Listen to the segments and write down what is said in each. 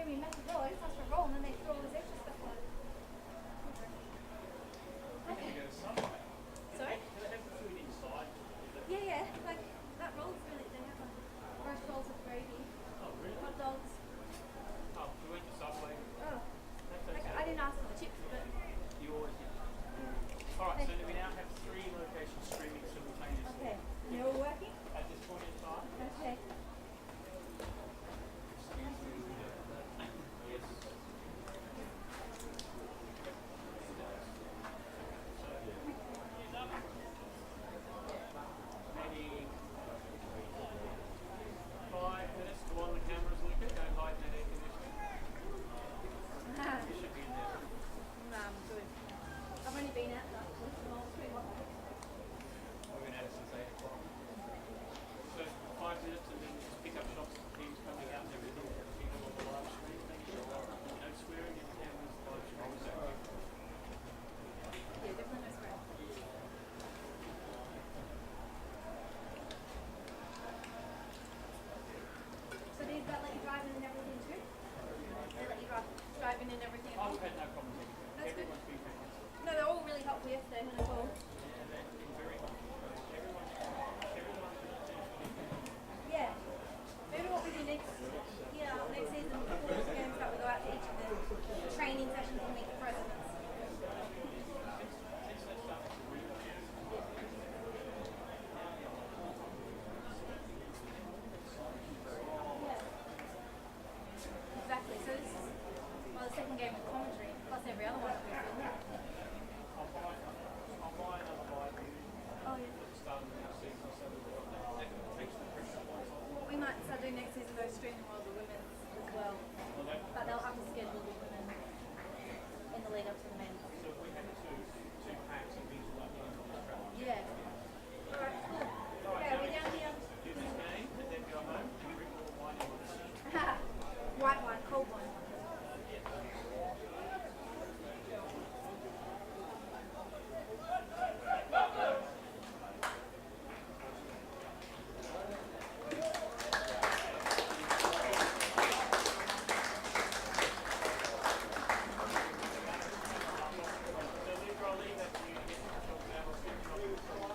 gave me a massive roll. I just asked for a roll, and then they threw all this extra stuff on. Okay. Sorry? Do they have the food inside? Yeah. Like that roll's really. They have roast rolls with gravy. Oh, really? Hot dogs. Oh, we went to Subway. Oh. That's Like, okay. I didn't ask for the chips, but. You always get. Alright, so we now have 3 locations streaming simultaneously. Okay. And they're all working? At this point in time. Okay. Yes. Maybe 5 minutes to on the cameras, Luca. Don't hide in that air conditioning. You should be in there. Nah, I'm good. I've only been out like small three months. We've been at it since 8 o'clock. So 5 minutes and then just pick up shots of teams coming out and everything. People on the live stream. No swearing in cameras, live stream. So Yeah, definitely no swearing. So these that let you drive in and everything too? They let you drive in and everything at I've home? had no problems with it. That's good. Everyone's been fantastic. No, they're all really helpful yesterday when I called. And they've been very helpful. Everyone Yeah. Maybe what we do next season before the games that we go out to each of the training sessions and meet the presidents. Yeah. Exactly. So this is the second game with commentary, plus every other one that we've been. I'll buy another bike at Oh yeah. the start of the next season so that takes the pressure off. What we might start doing next season though is stream the world of women as well. Well, But they'll have to schedule the women in the lead up to the men. so if we had two packs of these like on the track. Yeah. Alright, cool. Okay, we're down here. Do this game and then go home and drink all the wine you want to see. White wine, cold wine. So Luca, I'll leave that to you to get the control down. I'll switch it on.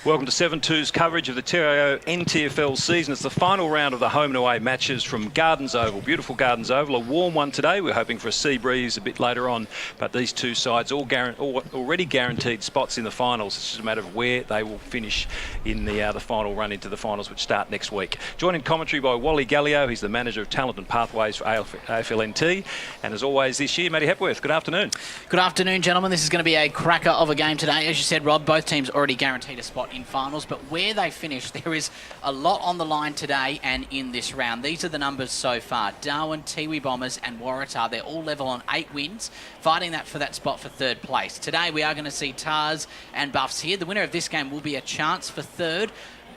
Welcome to 7-2's coverage of the TIO NTFL season. It's the final round of the home and away matches from Gardens Oval. Beautiful Gardens Oval, a warm one today. We're hoping for a sea breeze a bit later on, but these two sides already guaranteed spots in the finals. It's just a matter of where they will finish in the final run into the finals, which start next week. Joined in commentary by Wally Gallio. He's the manager of Talent and Pathways for AFLNT. And as always this year, Matty Hepworth. Good afternoon. Good afternoon, gentlemen. This is going to be a cracker of a game today. As you said, Rob, both teams already guaranteed a spot in finals, but where they finish, there is a lot on the line today and in this round. These are the numbers so far. Darwin, Tiwi Bombers and Waratah, they're all level on 8 wins, fighting for that spot for third place. Today we are going to see Tars and Buffs here. The winner of this game will be a chance for third,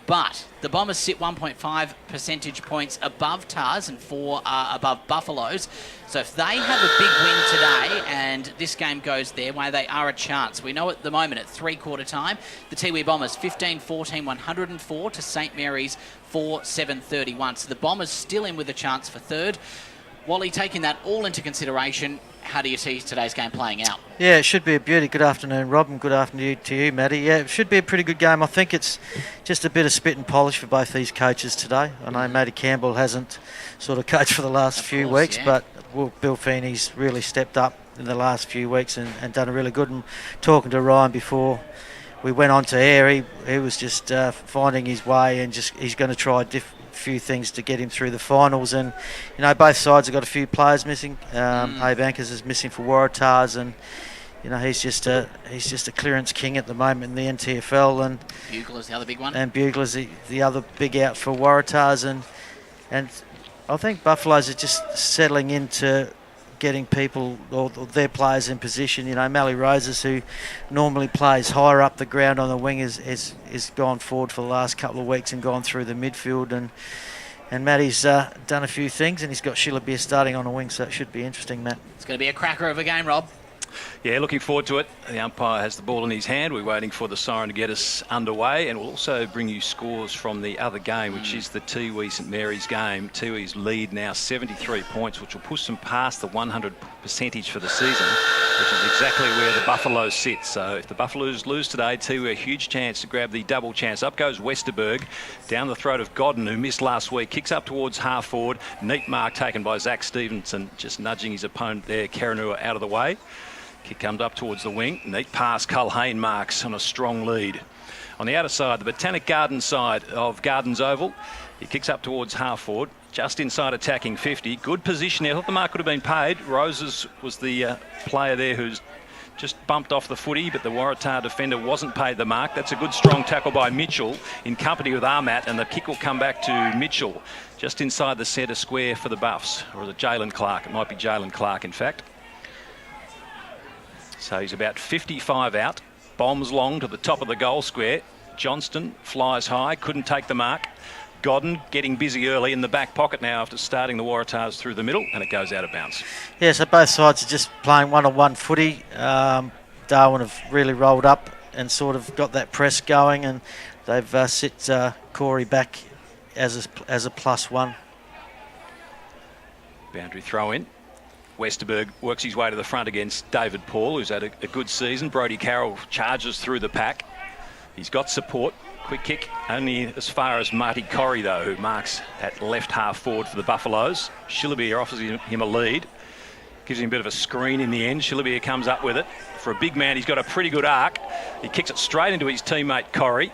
but the Bombers sit 1.5 percentage points above Tars and 4 above Buffaloes. So if they have a big win today and this game goes their way, they are a chance. We know at the moment at three-quarter time, the Tiwi Bombers 15-14, 104 to St Mary's 4-7-31. So the Bombers still in with a chance for third. Wally, taking that all into consideration, how do you see today's game playing out? Yeah, it should be a beauty. Good afternoon, Rob, and good afternoon to you, Matty. Yeah, it should be a pretty good game. I think it's just a bit of spit and polish for both these coaches today. I know Matty Campbell hasn't sort of coached for the last few weeks, yeah. But Bill Feeney's really stepped up in the last few weeks and done a really good. And talking to Ryan before we went on to air, he was just finding his way and he's going to try few things to get him through the finals. And you know, both sides have got a few players missing. Abe Ankers is missing for Waratahs, and you know, he's just a clearance king at the moment in the NTFL. And Bugler's the other big one. And Bugler's the other big out for Waratahs, and I think Buffaloes are just settling into getting people or their players in position. You know, Mally Roses, who normally plays higher up the ground on the wing, is gone forward for the last couple of weeks and gone through the midfield. And Matty's done a few things, and he's got Sheila Beer starting on the wing, so it should be interesting, Matt. It's going to be a cracker of a game, Rob. Yeah, looking forward to it. The umpire has the ball in his hand. We're waiting for the siren to get us underway, and we'll also bring you scores from the other game, which is the Tiwi St Mary's game. Tiwi's lead now 73 points, which will push them past the 100 percentage for the season, which is exactly where the Buffaloes sit. So if the Buffaloes lose today, Tiwi a huge chance to grab the double chance. Up goes Westerberg, down the throat of Godden, who missed last week. Kicks up towards half forward. Neat mark taken by Zach Stevenson, just nudging his opponent there, Karanua, out of the way. Kick comes up towards the wing. Neat pass. Culhane marks on a strong lead. On the outer side, the Botanic Gardens side of Gardens Oval. He kicks up towards half forward, just inside attacking 50. Good position there. I thought the mark could have been paid. Roses was the player there who's just bumped off the footy, but the Waratah defender wasn't paid the mark. That's a good strong tackle by Mitchell in company with Armat, and the kick will come back to Mitchell just inside the centre square for the Buffs. Or is it Jalen Clark? It might be Jalen Clark, in fact. So he's about 55 out. Bombs long to the top of the goal square. Johnston flies high, couldn't take the mark. Godden getting busy early in the back pocket now after starting the Waratahs through the middle, and it goes out of bounds. Yeah, so both sides are just playing one-on-one footy. Darwin have really rolled up and sort of got that press going, and they've sit Corey back as a +1. Boundary throw in. Westerberg works his way to the front against David Paul, who's had a good season. Brodie Carroll charges through the pack. He's got support. Quick kick only as far as Marty Corrie, though, who marks that left half forward for the Buffaloes. Shillabeer offers him a lead. Gives him a bit of a screen in the end. Shillabeer comes up with it. For a big man, he's got a pretty good arc. He kicks it straight into his teammate Corrie.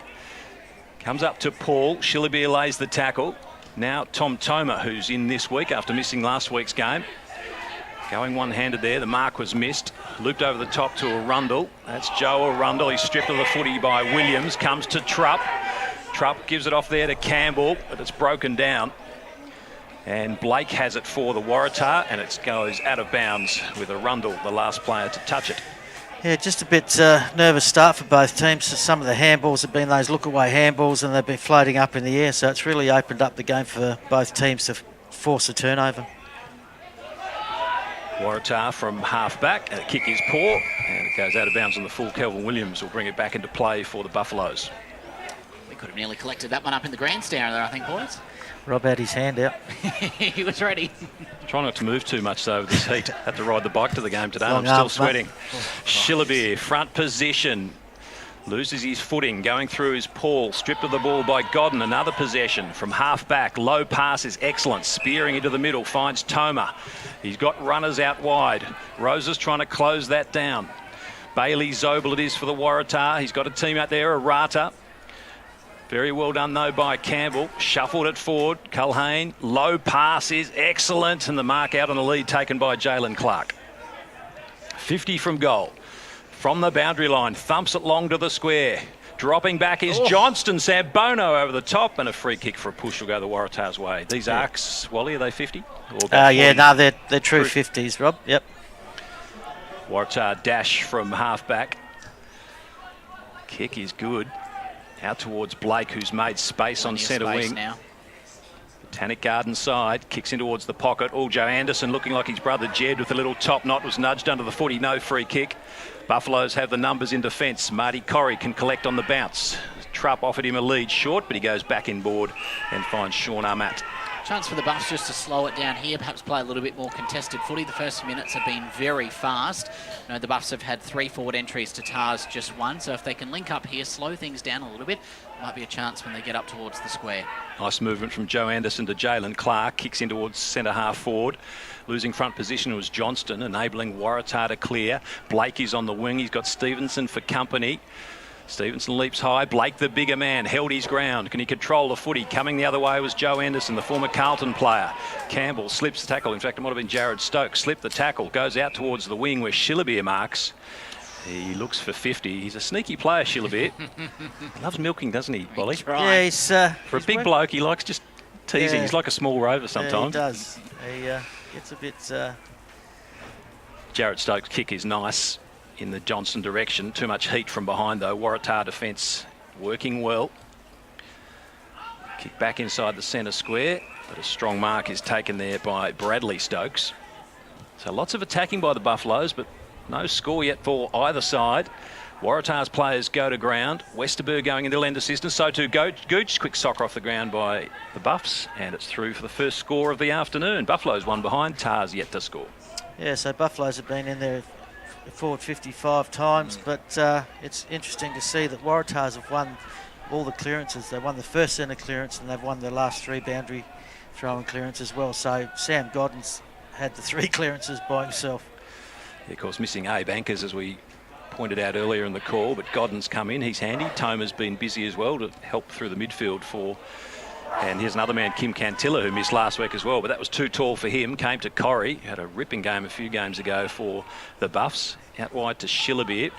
Comes up to Paul. Shillabeer lays the tackle. Now Tom Toma, who's in this week after missing last week's game. Going one-handed there, the mark was missed. Looped over the top to Arundel. That's Joe Arundel. He's stripped of the footy by Williams. Comes to Trupp. Trupp gives it off there to Campbell, but it's broken down. And Blake has it for the Waratah, and it goes out of bounds with Arundel, the last player to touch it. Yeah, just a bit nervous start for both teams. So some of the handballs have been those look-away handballs, and they've been floating up in the air, so it's really opened up the game for both teams to force a turnover. Waratah from half back, and the kick is poor, and it goes out of bounds on the full. Kelvin Williams will bring it back into play for the Buffaloes. We could have nearly collected that one up in the grandstand there, I think, boys. Rob had his hand out. He was ready. Try not to move too much, though, with this heat. Had to ride the bike to the game today. I'm still sweating. Shillabeer, front position. Loses his footing, going through his Paul, stripped of the ball by Godden. Another possession from half back. Low pass is excellent. Spearing into the middle, finds Toma. He's got runners out wide. Rosa's trying to close that down. Bailey Zobel it is for the Waratah. He's got a team out there, Waratah. Very well done though by Campbell. Shuffled it forward. Culhane. Low pass is excellent. And the mark out on the lead taken by Jalen Clark. 50 from goal. From the boundary line, thumps it long to the square. Dropping back is Johnston. Sambono over the top, and a free kick for a push will go the Waratah's way. These arcs, Wally, are they 50? Yeah, no, they're true 50s, Rob. Yep. Waratah dash from half back. Kick is good. Out towards Blake, who's made space on centre wing. Now. Botanic Garden side, kicks in towards the pocket. Joe Anderson looking like his brother Jed with a little top knot, was nudged under the footy, no free kick. Buffaloes have the numbers in defence. Marty Corrie can collect on the bounce. Trupp offered him a lead short, but he goes back inboard and finds Sean Armat. Chance for the Buffs just to slow it down here, perhaps play a little bit more contested footy. The first minutes have been very fast. You know, the Buffs have had 3 forward entries to Tars just 1, so if they can link up here, slow things down a little bit, might be a chance when they get up towards the square. Nice movement from Joe Anderson to Jalen Clark, kicks in towards centre half forward. Losing front position was Johnston, enabling Waratah to clear. Blake is on the wing, he's got Stevenson for company. Stevenson leaps high. Blake, the bigger man, held his ground. Can he control the footy? Coming the other way was Joe Anderson, the former Carlton player. Campbell slips the tackle. In fact, it might have been Jared Stokes. Slipped the tackle. Goes out towards the wing where Shillabeer marks. He looks for 50. He's a sneaky player, Shillabeer. Loves milking, doesn't he, Bolly? Yeah, he's... for a big bloke, he likes just teasing. Yeah. He's like a small rover sometimes. Yeah, he does. He gets a bit... Jared Stokes' kick is nice in the Johnston direction. Too much heat from behind though. Waratah defence working well. Kick back inside the centre square, but a strong mark is taken there by Bradley Stokes. So lots of attacking by the Buffaloes, but no score yet for either side. Waratah's players go to ground. Westerberg going into lend assistance, so too Gooch. Quick soccer off the ground by the Buffs, and it's through for the first score of the afternoon. Buffaloes one behind, Tars yet to score. Yeah, so Buffaloes have been in there forward 55 times, but it's interesting to see that Waratahs have won all the clearances. They won the first centre clearance and they've won the last 3 boundary throwing clearance as well. So Sam Godden's had the 3 clearances by himself. Yeah, of course, missing Abe Anchors as we pointed out earlier in the call, but Godden's come in. He's handy. Toma's been busy as well to help through the midfield for... And here's another man, Kim Cantilla, who missed last week as well, but that was too tall for him. Came to Corrie, had a ripping game a few games ago for the Buffs. Out wide to Shillabeer.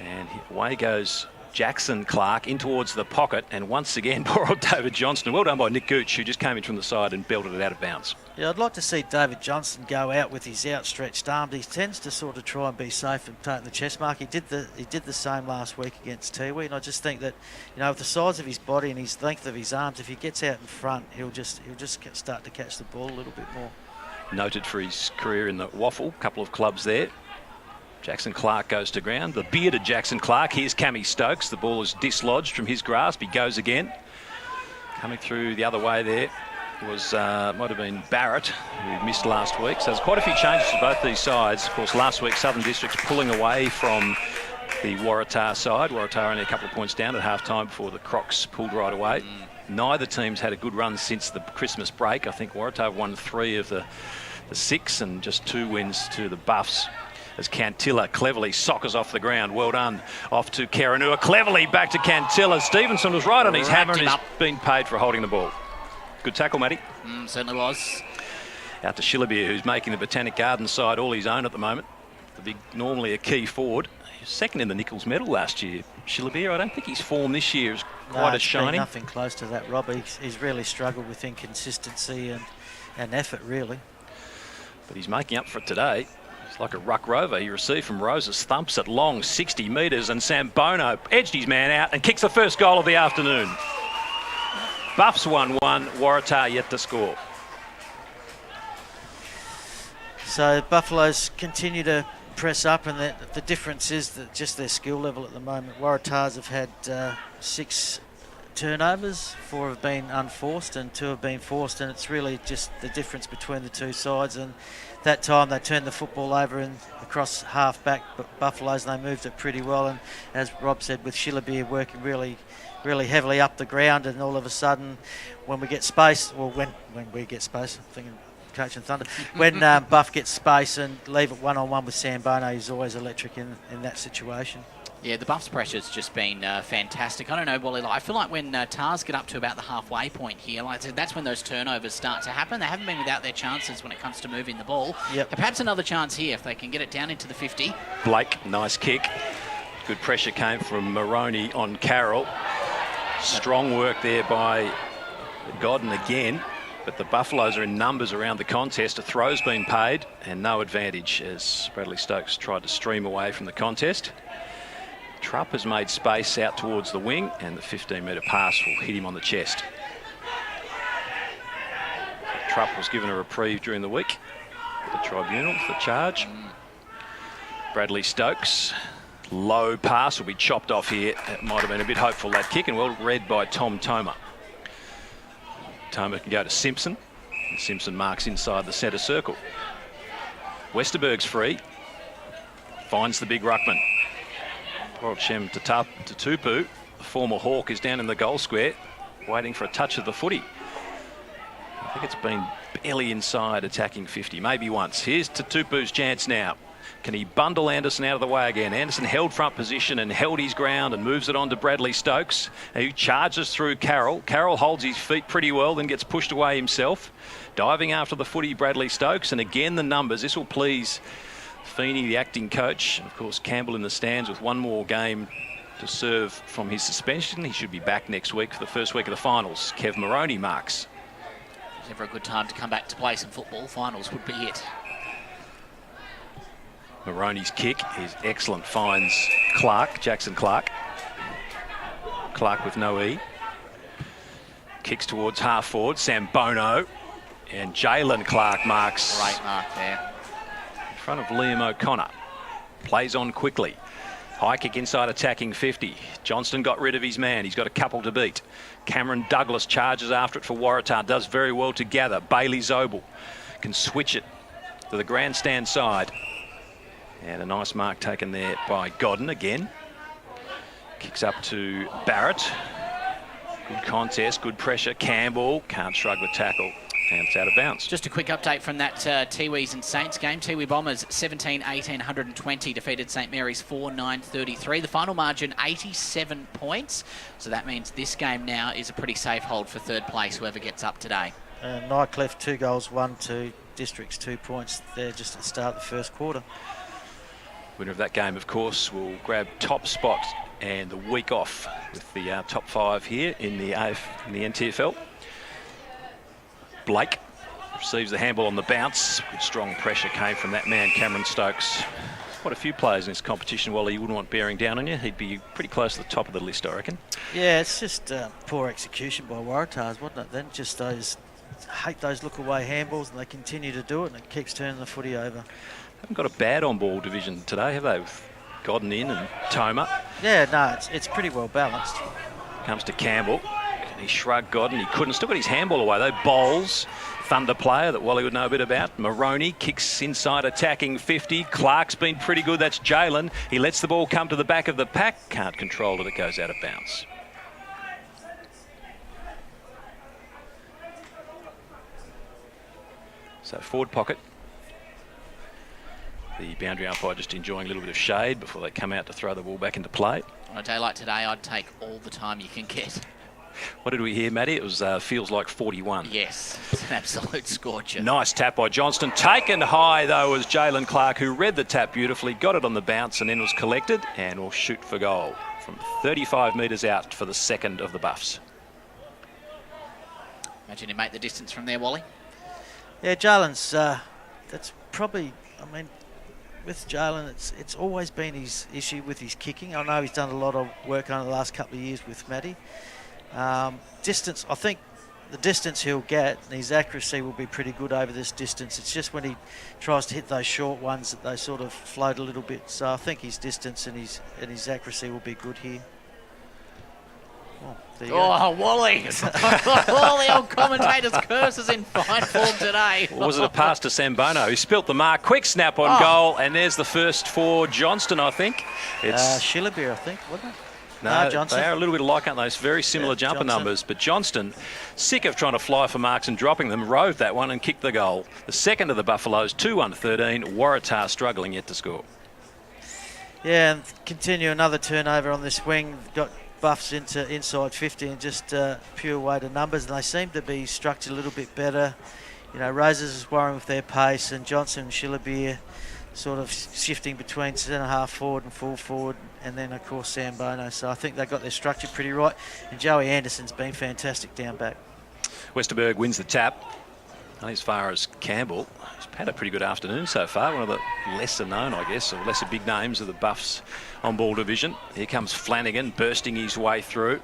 And away goes Jackson Clark in towards the pocket. And once again, poor old David Johnston. Well done by Nick Gooch, who just came in from the side and belted it out of bounds. Yeah, I'd like to see David Johnston go out with his outstretched arms. He tends to sort of try and be safe and take the chest mark. He did the same last week against Tiwi, and I just think that, you know, with the size of his body and his length of his arms, if he gets out in front, he'll just start to catch the ball a little bit more. Noted for his career in the Waffle, couple of clubs there. Jackson Clark goes to ground. The bearded Jackson Clark. Here's Cammy Stokes. The ball is dislodged from his grasp. He goes again. Coming through the other way there was might have been Barrett, who missed last week. So there's quite a few changes to both these sides. Of course, last week Southern Districts pulling away from the Waratah side. Waratah only a couple of points down at half-time before the Crocs pulled right away. Neither team's had a good run since the Christmas break. I think Waratah won 3 of the 6 and just 2 wins to the Buffs. As Cantilla cleverly soccers off the ground. Well done. Off to Karanua. Cleverly back to Cantilla. Stevenson was right on his hammer and he's been paid for holding the ball. Good tackle, Matty. Certainly was. Out to Shillabeer, who's making the Botanic Garden side all his own at the moment. The big, normally a key forward. He was second in the Nichols medal last year. Shillabeer, I don't think his form this year is quite as shining. Nothing close to that, Rob. He's really struggled with inconsistency and effort, really. But he's making up for it today. It's like a ruck rover. He received from Roses, thumps it long 60 metres, and Sambono edged his man out and kicks the first goal of the afternoon. Buffs 1-1, Waratah yet to score. So Buffaloes continue to press up, and the difference is that just their skill level at the moment. Waratahs have had 6 turnovers. 4 have been unforced and 2 have been forced, and it's really just the difference between the two sides. And that time they turned the football over and across half-back Buffaloes, and they moved it pretty well. And as Rob said, with Shillabeer working really heavily up the ground, and all of a sudden when we get space, well, when we get space, I'm thinking Coach and Thunder, when Buff gets space and leave it one-on-one with Sam Bono, he's always electric in that situation. Yeah, the Buffs' pressure's just been fantastic. I don't know, Wally, I feel like when Tars get up to about the halfway point here, like I said, that's when those turnovers start to happen. They haven't been without their chances when it comes to moving the ball. Yep. Perhaps another chance here if they can get it down into the 50. Blake, nice kick. Good pressure came from Maroney on Carroll. Strong work there by Godden again. But the Buffaloes are in numbers around the contest. A throw's been paid and no advantage as Bradley Stokes tried to stream away from the contest. Trupp has made space out towards the wing, and the 15-metre pass will hit him on the chest. Trupp was given a reprieve during the week at the tribunal for the charge. Bradley Stokes, low pass will be chopped off here. It might have been a bit hopeful, that kick, and well read by Tom Toma. Toma can go to Simpson, and Simpson marks inside the centre circle. Westerberg's free, finds the big ruckman. Porochem Tatupu, the former Hawk, is down in the goal square, waiting for a touch of the footy. I think it's been barely inside attacking 50, maybe once. Here's Tatupu's chance now. Can he bundle Anderson out of the way again? Anderson held front position and held his ground and moves it on to Bradley Stokes, who charges through Carroll. Carroll holds his feet pretty well, then gets pushed away himself. Diving after the footy, Bradley Stokes, and again the numbers. This will please Feeney, the acting coach. Of course, Campbell in the stands with one more game to serve from his suspension. He should be back next week for the first week of the finals. Kev Maroney marks. It's never a good time to come back to play some football. Finals would be it. Maroney's kick is excellent. Finds Clark, Jackson Clark. Clark with no E. Kicks towards half forward. Sam Bono. And Jalen Clark marks. Great mark there. In front of Liam O'Connor. Plays on quickly. High kick inside attacking 50. Johnston got rid of his man. He's got a couple to beat. Cameron Douglas charges after it for Waratah. Does very well to gather. Bailey Zobel can switch it to the grandstand side. And a nice mark taken there by Godden again. Kicks up to Barrett. Good contest, good pressure. Campbell can't shrug the tackle. And it's out of bounds. Just a quick update from that Tiwis and Saints game. Tiwi Bombers 17-18-120 defeated St Mary's 4-9-33. The final margin 87 points. So that means this game now is a pretty safe hold for third place, whoever gets up today. Nightcliff 2 goals, 1-2. Districts 2 points there just at the start of the first quarter. Winner of that game, of course, will grab top spot and the week off with the top 5 here in the NTFL. Blake receives the handball on the bounce. Good strong pressure came from that man, Cameron Stokes. Quite a few players in this competition. While he wouldn't want bearing down on you, he'd be pretty close to the top of the list, I reckon. Yeah, it's just poor execution by Waratahs, wasn't it? Then just hate those look-away handballs, and they continue to do it, and it keeps turning the footy over. Haven't got a bad on-ball division today, have they? With Godden in and Toma. Yeah, no, it's pretty well balanced. Comes to Campbell. He shrugged Godden. He couldn't. Still got his handball away, though. Bowles, Thunder player that Wally would know a bit about. Maroney kicks inside attacking 50. Clark's been pretty good. That's Jalen. He lets the ball come to the back of the pack. Can't control it. It goes out of bounds. So forward pocket. The boundary umpire just enjoying a little bit of shade before they come out to throw the ball back into play. On a day like today, I'd take all the time you can get. What did we hear, Matty? It was feels like 41. Yes, it's an absolute scorcher. Nice tap by Johnston. Taken high, though, was Jalen Clark, who read the tap beautifully, got it on the bounce and then was collected and will shoot for goal from 35 metres out for the second of the Buffs. Imagine he made the distance from there, Wally. Yeah, Jalen's, that's probably, I mean, with Jalen, it's always been his issue with his kicking. I know he's done a lot of work on the last couple of years with Matty. Distance, I think the distance he'll get, and his accuracy will be pretty good over this distance. It's just when he tries to hit those short ones that they sort of float a little bit. So I think his distance and his accuracy will be good here. There you go. Oh, Wally! All the old commentators' curses in fine form today. Or was it a pass to Sambono? He spilt the mark. Quick snap on goal, and there's the first for Johnston, I think. It's Shillabeer, I think, wasn't it? No, Johnson. they are a little bit alike, aren't they? It's very similar jumper Johnson. numbers. But Johnston, sick of trying to fly for marks and dropping them, rode that one and kicked the goal. The second of the Buffaloes, 2-1-13. Waratah struggling yet to score. Yeah, and continue another turnover on this wing. Got Buffs into inside 50 and just pure weight of numbers. And they seem to be structured a little bit better. You know, Roses is worrying with their pace, and Johnson and Shillabeer sort of shifting between centre half forward and full forward, and then of course Sambono. So I think they got their structure pretty right, and Joey Anderson's been fantastic down back. Westerberg wins the tap. As far as Campbell, he's had a pretty good afternoon so far. One of the lesser known, I guess, or lesser big names of the Buffs on-ball division. Here comes Flanagan bursting his way through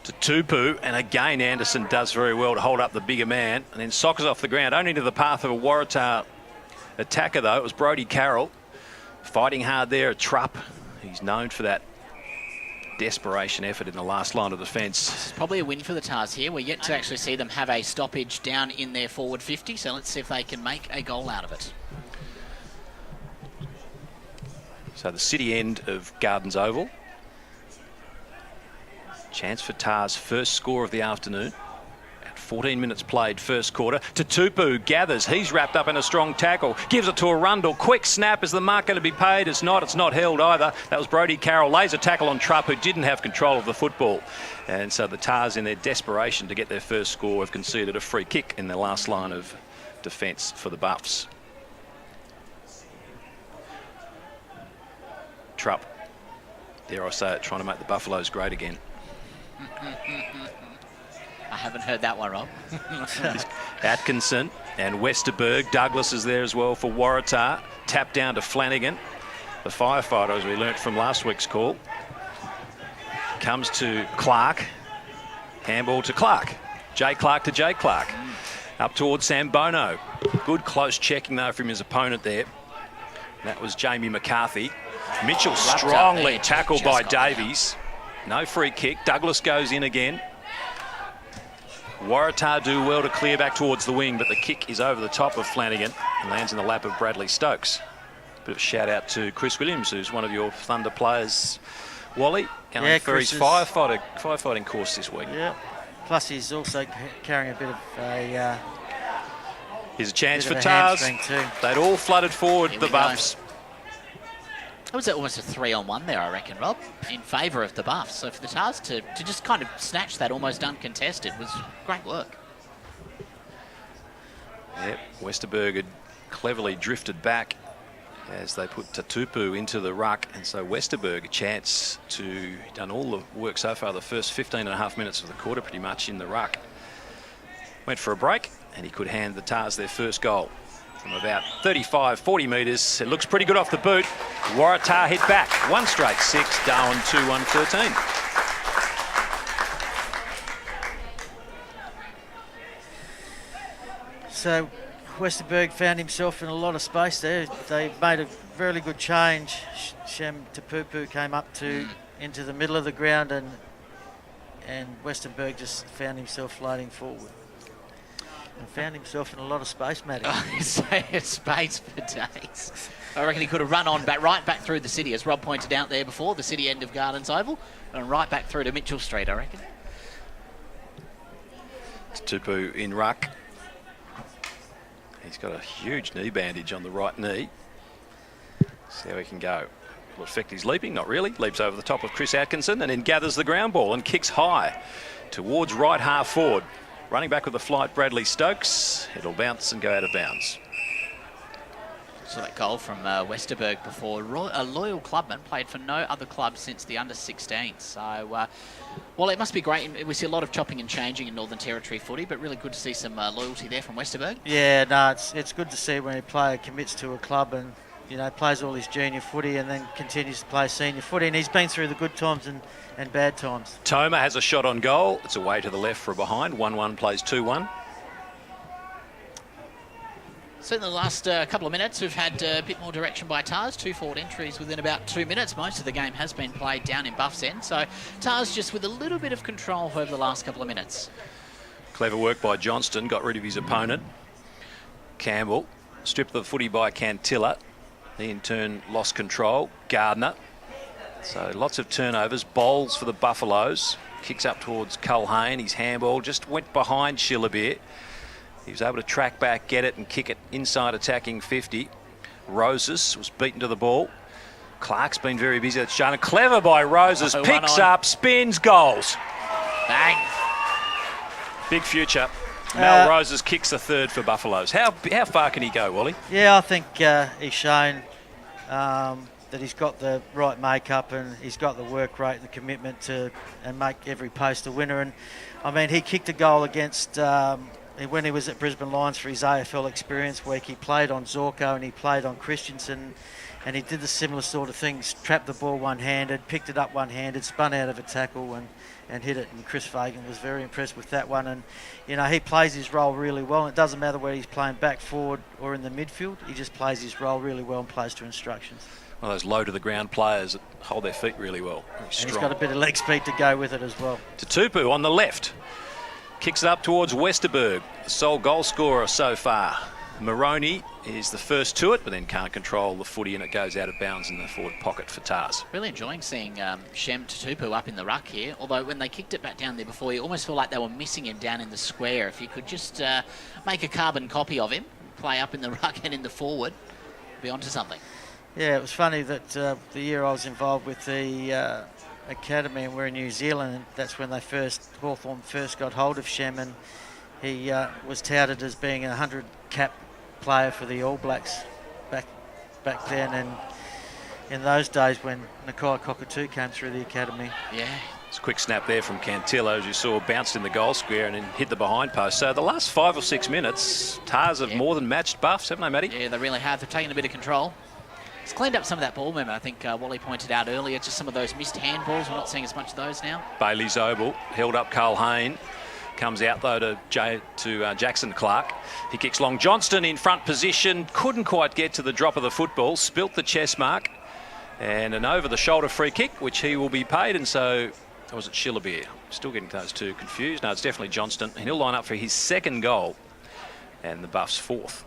to Tupu, and again Anderson does very well to hold up the bigger man, and then soccers off the ground, only into the path of a Waratah attacker though. It was Brodie Carroll fighting hard there at Trupp. He's known for that desperation effort in the last line of defence. It's probably a win for the Tars here. We're yet to actually see them have a stoppage down in their forward 50, so let's see if they can make a goal out of it. So the city end of Gardens Oval. Chance for Tars' first score of the afternoon. 14 minutes played first quarter. Tupu gathers. He's wrapped up in a strong tackle. Gives it to Arundel. Quick snap. Is the mark going to be paid? It's not. It's not held either. That was Brodie Carroll. Lays a tackle on Trupp, who didn't have control of the football. And so the Tars, in their desperation to get their first score, have conceded a free kick in their last line of defence for the Buffs. Trupp, dare I say it, trying to make the Buffaloes great again. I haven't heard that one, Rob. Atkinson and Westerberg. Douglas is there as well for Waratah. Tap down to Flanagan. The firefighter, as we learnt from last week's call, comes to Clark. Handball to Clark. Jay Clark to Jay Clark. Up towards Sambono. Good close checking though from his opponent there. That was Jamie McCarthy. Mitchell strongly tackled by Davies. No free kick. Douglas goes in again. Waratah do well to clear back towards the wing, but the kick is over the top of Flanagan and lands in the lap of Bradley Stokes. Bit of a shout out to Chris Williams, who's one of your Thunder players, Wally, going for his firefighting course this week. Yeah. Plus he's also carrying a bit of a... Here's a chance for Tars. They'd all flooded forward, the Buffs. That was almost a 3-on-1 there, I reckon, Rob, in favour of the Buffs. So for the Tars to just kind of snatch that almost uncontested was great work. Yep, Westerberg had cleverly drifted back as they put Tupu into the ruck, and so Westerberg a chance to done all the work so far, the first 15.5 minutes of the quarter pretty much in the ruck. Went for a break, and he could hand the Tars their first goal. From about 35, 40 metres. It looks pretty good off the boot. Waratah hit back. One straight 6, Darwin 2-1-13. So Westerberg found himself in a lot of space there. They made a very good change. Shem Tupu came up into the middle of the ground, and Westerberg just found himself floating forward. And found himself in a lot of space, Matty. Space for days. I reckon he could have run on right back through the city, as Rob pointed out there before, the city end of Gardens Oval, and right back through to Mitchell Street, I reckon. Tupu in ruck. He's got a huge knee bandage on the right knee. See how he can go. Will affect his leaping? Not really. Leaps over the top of Chris Atkinson and then gathers the ground ball and kicks high towards right half forward. Running back with the flight, Bradley Stokes. It'll bounce and go out of bounds. Saw that goal from Westerberg before. A loyal clubman, played for no other club since the under-16s. So, well, it must be great. We see a lot of chopping and changing in Northern Territory footy, but really good to see some loyalty there from Westerberg. Yeah, no, it's good to see when a player commits to a club and, you know, plays all his junior footy and then continues to play senior footy. And he's been through the good times and bad times. Toma has a shot on goal. It's away to the left for a behind. 1-1 plays 2-1. Certainly the last couple of minutes we've had a bit more direction by Tars. 2 forward entries within about 2 minutes. Most of the game has been played down in Buff's end, so Tars just with a little bit of control over the last couple of minutes. Clever work by Johnston, got rid of his opponent. Campbell stripped the footy by Cantilla. He in turn lost control. Gardner. So lots of turnovers. Bowls for the Buffaloes. Kicks up towards Culhane. His handball just went behind Shillabeer. He was able to track back, get it and kick it inside attacking 50. Roses was beaten to the ball. Clark's been very busy. That's shown. Clever by Roses. Picks up, spins, goals. Bang. Big future. Mal Roses kicks the third for Buffaloes. How far can he go, Wally? Yeah, I think he's shown that he's got the right makeup and he's got the work rate and the commitment to and make every post a winner. And I mean, he kicked a goal against when he was at Brisbane Lions for his AFL experience week. He played on Zorko and he played on Christensen, and he did the similar sort of things. Trapped the ball one-handed, picked it up one-handed, spun out of a tackle and hit it. And Chris Fagan was very impressed with that one. And you know, he plays his role really well. It doesn't matter whether he's playing back, forward or in the midfield. He just plays his role really well and plays to instructions. One of those low to the ground players that hold their feet really well. Very strong. And he's got a bit of leg speed to go with it as well. Tutupu on the left. Kicks it up towards Westerberg, the sole goal scorer so far. Moroney is the first to it, but then can't control the footy and it goes out of bounds in the forward pocket for Tars. Really enjoying seeing Shem Tutupu up in the ruck here, although when they kicked it back down there before, you almost feel like they were missing him down in the square. If you could just make a carbon copy of him, play up in the ruck and in the forward, be onto something. Yeah, it was funny that the year I was involved with the academy and we're in New Zealand, and that's when Hawthorn first got hold of Shem, and he was touted as being a 100 cap player for the All Blacks back then, and in those days when Nakai Cockatoo came through the academy. Yeah. It's a quick snap there from Cantillo, as you saw, bounced in the goal square and then hit the behind post. So the last 5 or 6 minutes, Tars have more than matched Buffs, haven't they, Matty? Yeah, they really have. They've taken a bit of control. It's cleaned up some of that ball movement. I think Wally pointed out earlier, just some of those missed handballs. We're not seeing as much of those now. Bailey Zobel held up Culhane. Comes out, though, to Jackson Clark. He kicks long. Johnston in front position. Couldn't quite get to the drop of the football. Spilt the chest mark. And an over-the-shoulder free kick, which he will be paid. And so, or was it Shillabeer? Still getting those two confused. No, it's definitely Johnston. And he'll line up for his second goal. And the Buffs' fourth.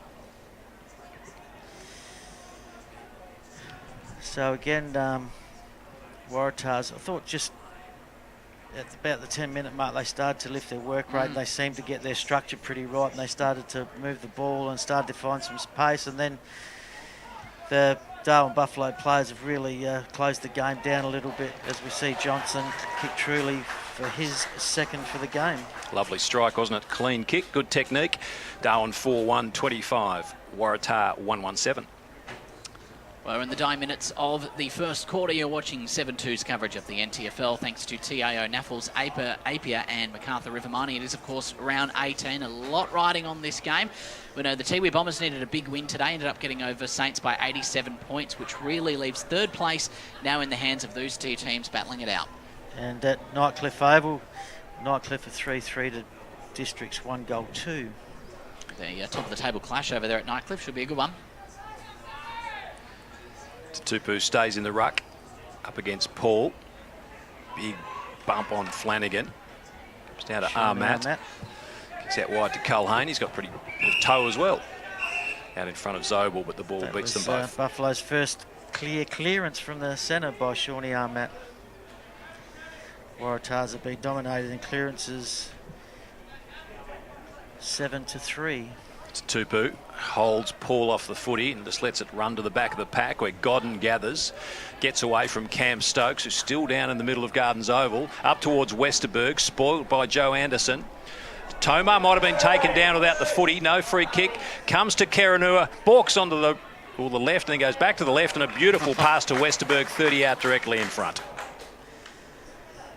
So again, Waratahs, I thought just at about the 10-minute mark they started to lift their work rate. They seemed to get their structure pretty right, and they started to move the ball and started to find some space. And then the Darwin Buffalo players have really closed the game down a little bit, as we see Johnson kick truly for his second for the game. Lovely strike, wasn't it? Clean kick, good technique. Darwin 4-1-25, Waratah 1-1-7. Well, in the dying minutes of the first quarter, you're watching 7-2's coverage of the NTFL, thanks to TIO NTFL's Apia and MacArthur River Mining. It is, of course, round 18. A lot riding on this game. We know the Tiwi Bombers needed a big win today, ended up getting over Saints by 87 points, which really leaves third place now in the hands of those two teams battling it out. And at Nightcliff Oval, Nightcliff are 3-3 to Districts 1-2. The top of the table clash over there at Nightcliff should be a good one. Tupu stays in the ruck up against Paul. Big bump on Flanagan. Comes down to Armat. Gets out wide to Culhane. He's got pretty good toe as well. Out in front of Zobel, but the ball beats them both. Buffalo's first clear clearance from the centre by Shawnee Armat. Waratahs have been dominated in clearances 7-3. Tupu holds Paul off the footy and just lets it run to the back of the pack where Godden gathers, gets away from Cam Stokes, who's still down in the middle of Gardens Oval, up towards Westerberg, spoiled by Joe Anderson. Tomar might have been taken down without the footy, no free kick, comes to Karanua, balks onto the left and then goes back to the left, and a beautiful pass to Westerberg, 30 out directly in front.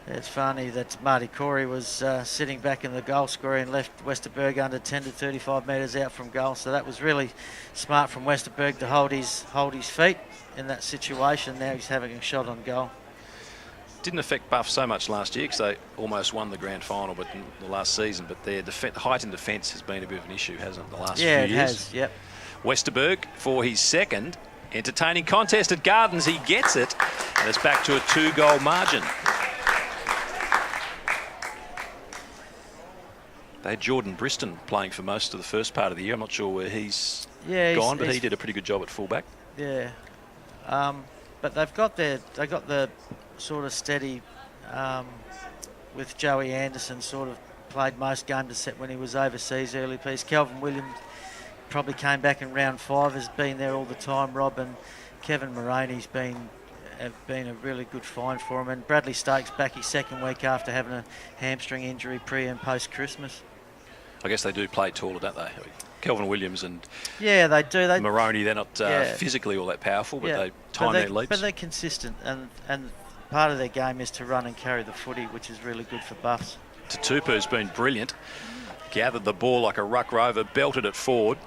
It's funny that Marty Corey was sitting back in the goal scorer and left Westerberg under 10 to 35 metres out from goal. So that was really smart from Westerberg to hold his feet in that situation. Now he's having a shot on goal. Didn't affect Buff so much last year because they almost won the grand final, but in the last season. But their height in defence has been a bit of an issue, hasn't it? The last few years. Yeah, it has. Yep. Westerberg for his second. Entertaining contest at Gardens. He gets it. And it's back to a 2-goal margin. They had Jordan Briston playing for most of the first part of the year. I'm not sure where he's gone, but he did a pretty good job at fullback. Yeah. But they got the sort of steady with Joey Anderson, sort of played most games to set when he was overseas early piece. Kelvin Williams probably came back in round 5, has been there all the time, Rob, and Kevin Moroney's been a really good find for him. And Bradley Stokes back his second week after having a hamstring injury pre and post Christmas. I guess they do play taller, don't they? Kelvin Williams and yeah, they do. Maroney, they're not physically all that powerful, but they time their leaps. But they're consistent, and part of their game is to run and carry the footy, which is really good for Buffs. Tupu's been brilliant. Gathered the ball like a ruck rover, belted it forward.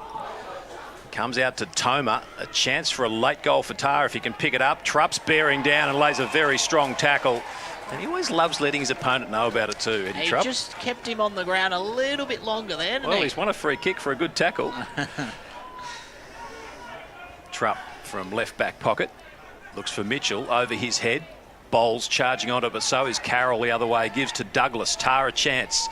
Comes out to Toma. A chance for a late goal for Tara if he can pick it up. Trupp's bearing down and lays a very strong tackle. And he always loves letting his opponent know about it too, Eddie Trupp. He just kept him on the ground a little bit longer there, didn't he? Well, he's won a free kick for a good tackle. Trupp from left back pocket. Looks for Mitchell over his head. Bowles charging onto it, but so is Carroll the other way. Gives to Douglas. Tara chance.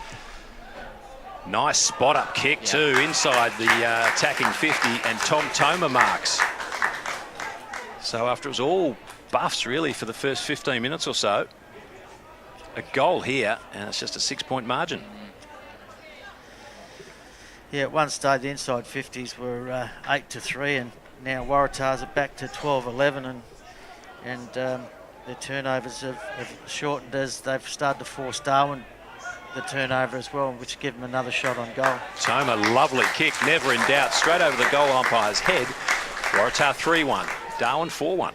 Nice spot-up kick too, inside the attacking 50, and Tom Toma marks. So after it was all Buffs, really, for the first 15 minutes or so, a goal here, and it's just a 6-point margin. Yeah, at one stage, the inside 50s were 8-3, and now Waratahs are back to 12-11, and their turnovers have shortened as they've started to force Darwin the turnover as well, which give them another shot on goal. Toma, lovely kick, never in doubt, straight over the goal umpire's head. Waratah 3-1, Darwin 4-1.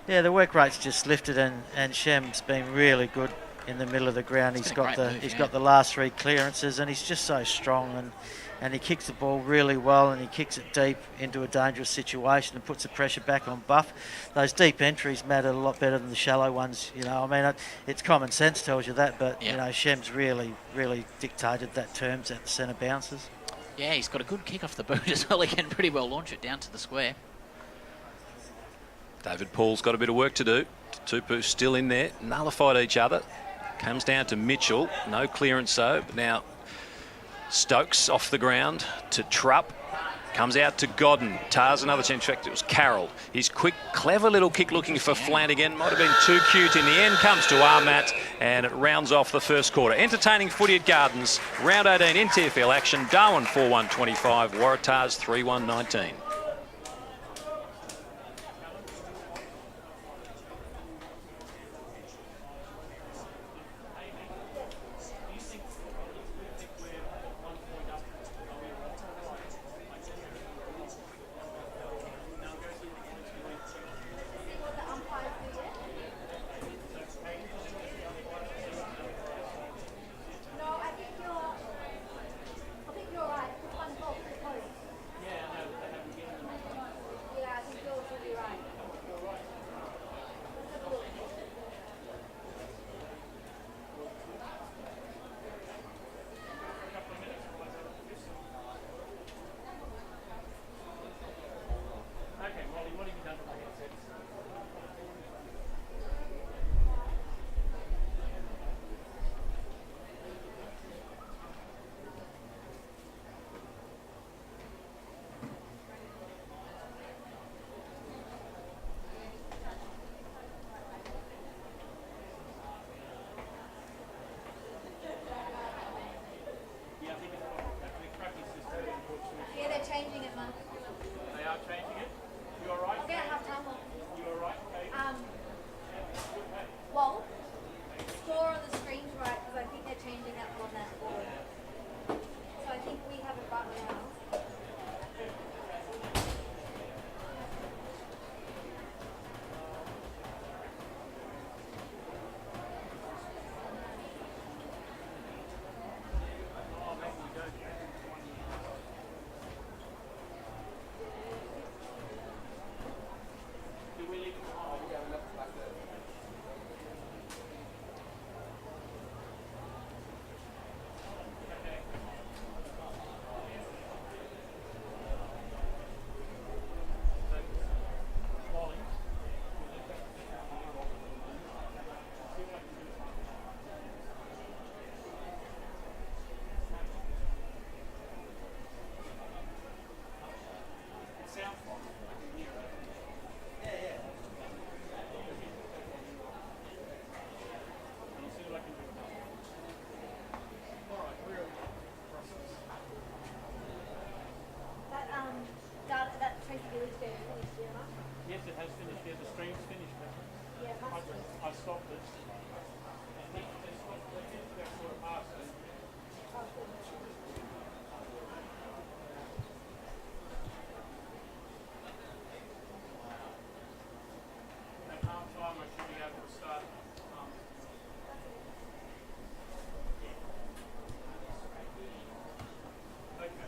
Yeah, the work rate's just lifted, and Shem's been really good in the middle of the ground. He's got the last 3 clearances, and he's just so strong, and he kicks the ball really well, and he kicks it deep into a dangerous situation and puts the pressure back on Buff. Those deep entries matter a lot better than the shallow ones, you know. I mean, it's common sense tells you that, but you know, Shem's really dictated that terms at the centre bounces. Yeah, he's got a good kick off the boot as well. He can pretty well launch it down to the square. David Paul's got a bit of work to do. Tupu still in there, nullified each other. Comes down to Mitchell, no clearance so, but now Stokes off the ground to Trupp. Comes out to Godden. Tars another chance. In fact, it was Carroll. His quick, clever little kick looking for Flanagan. Might have been too cute in the end. Comes to Armat, and it rounds off the first quarter. Entertaining footy at Gardens. Round 18 NTFL action. Darwin 4-1-25. Waratahs 3-1-19. stopped it. And they stopped it. They sort of passed it. At half time, I should be able to start. Okay.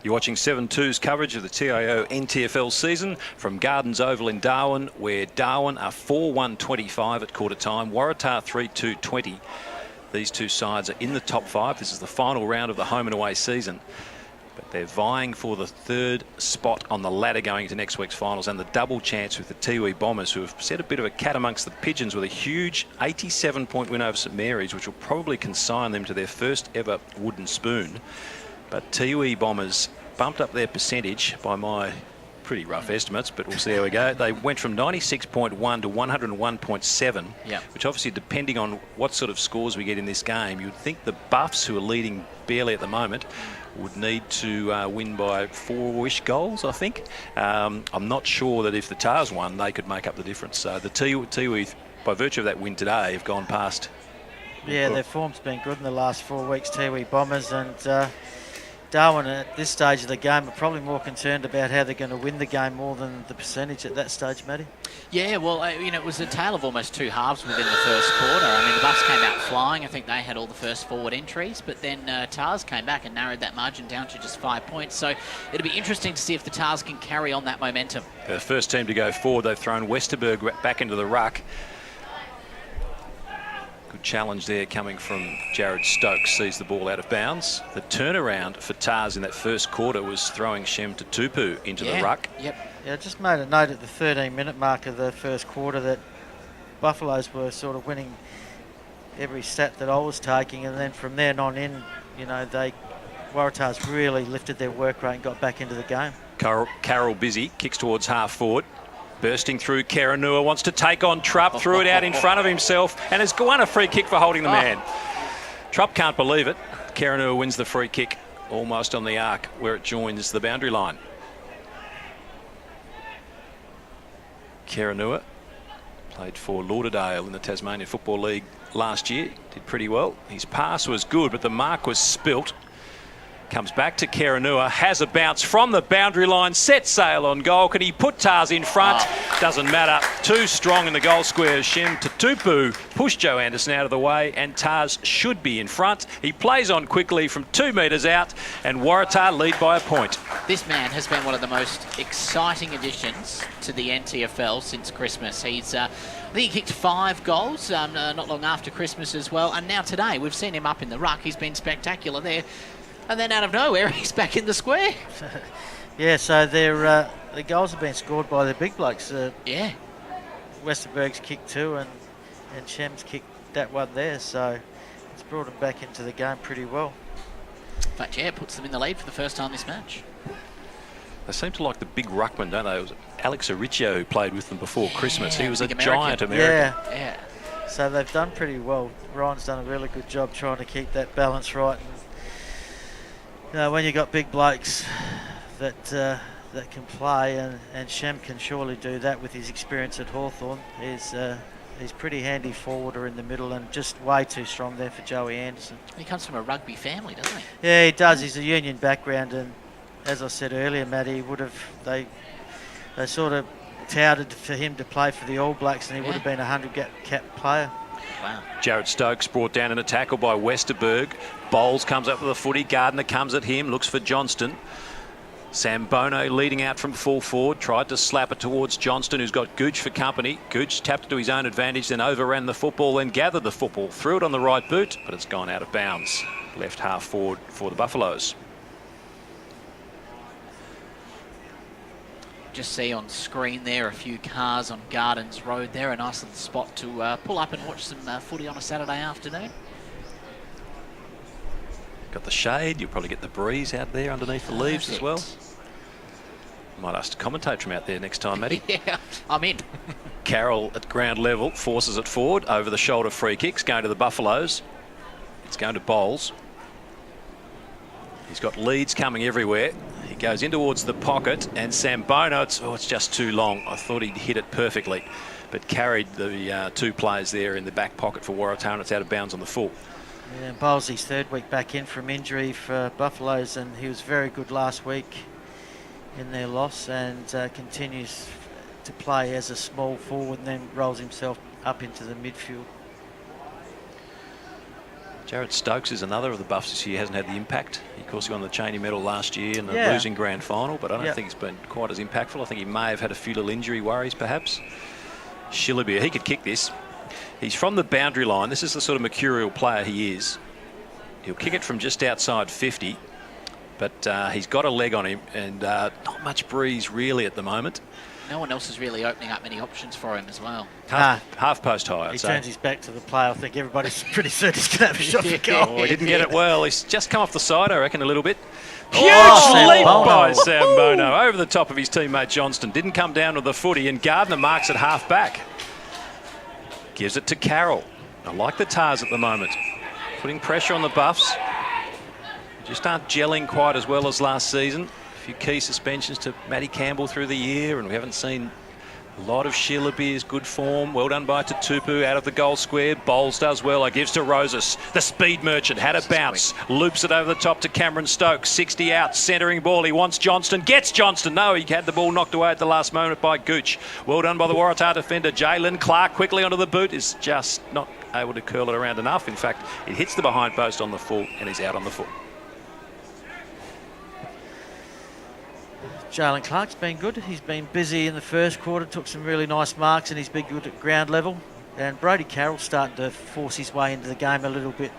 You're watching 7-2's coverage of the TIO NTFL season from Gardens Oval in Darwin, where Darwin are 4-1-25 at quarter time, Waratah 3-2-20. These two sides are in the top 5. This is the final round of the home and away season. But they're vying for the third spot on the ladder going into next week's finals, and the double chance with the TIO Bombers, who have set a bit of a cat amongst the pigeons with a huge 87-point win over St Mary's, which will probably consign them to their first ever wooden spoon. But TIO Bombers bumped up their percentage by my pretty rough estimates, but we'll see how we go. They went from 96.1 to 101.7, which obviously, depending on what sort of scores we get in this game, you'd think the Buffs, who are leading barely at the moment, would need to win by 4-ish goals, I think. I'm not sure that if the Tars won, they could make up the difference. So the TIO, by virtue of that win today, have gone past. Yeah, their form's been good in the last 4 weeks, TIO Bombers, and Darwin at this stage of the game are probably more concerned about how they're going to win the game more than the percentage at that stage, Matty. Yeah, well, it was a tale of almost two halves within the first quarter. I mean, the Buffs came out flying. I think they had all the first forward entries, but then Tars came back and narrowed that margin down to just 5 points. So it'll be interesting to see if the Tars can carry on that momentum. The first team to go forward, they've thrown Westerberg back into the ruck. Good challenge there coming from Jared Stokes, sees the ball out of bounds. The turnaround for Tars in that first quarter was throwing Shem Tutupu into the ruck. Yeah, I just made a note at the 13-minute mark of the first quarter that Buffaloes were sort of winning every set that I was taking, and then from then on in, Waratahs really lifted their work rate and got back into the game. Carroll busy, kicks towards half forward. Bursting through, Karanua wants to take on Trupp, threw it out in front of himself, and has won a free kick for holding the man. Trupp can't believe it. Karanua wins the free kick almost on the arc where it joins the boundary line. Karanua played for Lauderdale in the Tasmania Football League last year, did pretty well. His pass was good, but the mark was spilt. Comes back to Karanua, has a bounce from the boundary line, sets sail on goal. Can he put Tars in front? Doesn't matter. Too strong in the goal square. Shem Tutupu pushed Joe Anderson out of the way, and Tars should be in front. He plays on quickly from 2 metres out, and Waratah lead by a point. This man has been one of the most exciting additions to the NTFL since Christmas. He's, I think he kicked 5 goals not long after Christmas as well, and now today we've seen him up in the ruck. He's been spectacular there. And then out of nowhere, he's back in the square. Yeah, so the goals have been scored by the big blokes. Yeah. Westerberg's kicked 2 and Shem's kicked that one there, so it's brought them back into the game pretty well. In fact, yeah, it puts them in the lead for the first time this match. They seem to like the big ruckman, don't they? It was Alex Ariccio who played with them before Christmas. He was a giant American. Yeah. So they've done pretty well. Ryan's done a really good job trying to keep that balance right. And, when you got big blokes that can play, and Shem can surely do that with his experience at Hawthorn. He's pretty handy forwarder in the middle and just way too strong there for Joey Anderson. He comes from a rugby family, doesn't he? Yeah, he does. He's a union background, and as I said earlier, Matt, they sort of touted for him to play for the All Blacks, and he would have been a 100-cap player. Wow. Jared Stokes brought down in a tackle by Westerberg. Bowles comes up with a footy. Gardner comes at him, looks for Johnston. Sam Bono leading out from full forward, tried to slap it towards Johnston, who's got Gooch for company. Gooch tapped it to his own advantage, then overran the football, then gathered the football, threw it on the right boot, but it's gone out of bounds. Left half forward for the Buffaloes. Just see on screen there a few cars on Gardens Road there, a nice little spot to pull up and watch some footy on a Saturday afternoon. Got the shade, you'll probably get the breeze out there underneath the leaves as well. Might ask to commentate from out there next time, Matty. Yeah, I'm in. Carroll at ground level forces it forward, over the shoulder free kicks, going to the Buffaloes. It's going to Bowles. He's got leads coming everywhere. He goes in towards the pocket, and Sambono, it's just too long. I thought he'd hit it perfectly, but carried the 2 players there in the back pocket for Waratah, and it's out of bounds on the full. Yeah, Bowles his 3rd week back in from injury for Buffaloes, and he was very good last week in their loss, and continues to play as a small forward and then rolls himself up into the midfield. Jared Stokes is another of the Buffs this year. Hasn't had the impact. Of course, he won the Cheney medal last year in the losing grand final, but I don't think he's been quite as impactful. I think he may have had a few little injury worries, perhaps. Shillabeer, he could kick this. He's from the boundary line. This is the sort of mercurial player he is. He'll kick it from just outside 50, but he's got a leg on him, and not much breeze really at the moment. No one else is really opening up many options for him as well. Half post high, I'd say. He turns his back to the play. I think everybody's pretty certain he's going to have a shot for goal. Oh, he didn't get it well. He's just come off the side, I reckon, a little bit. Huge Sam leap Bono. by Sam Bono over the top of his teammate Johnston. Didn't come down with the footy, and Gardner marks at half back. Gives it to Carroll. I like the Tars at the moment. Putting pressure on the Buffs. Just aren't gelling quite as well as last season. A few key suspensions to Matty Campbell through the year, and we haven't seen a lot of Shillabeer's good form. Well done by Tutupu out of the goal square. Bowles does well. I gives to Rosas. The speed merchant had a bounce. Loops it over the top to Cameron Stokes. 60 out, centering ball. He wants Johnston. Gets Johnston. No, he had the ball knocked away at the last moment by Gooch. Well done by the Waratah defender. Jalen Clark quickly onto the boot. Is just not able to curl it around enough. In fact, it hits the behind post on the full and he's out on the full. Jalen Clark's been good. He's been busy in the first quarter, took some really nice marks, and he's been good at ground level. And Brody Carroll's starting to force his way into the game a little bit.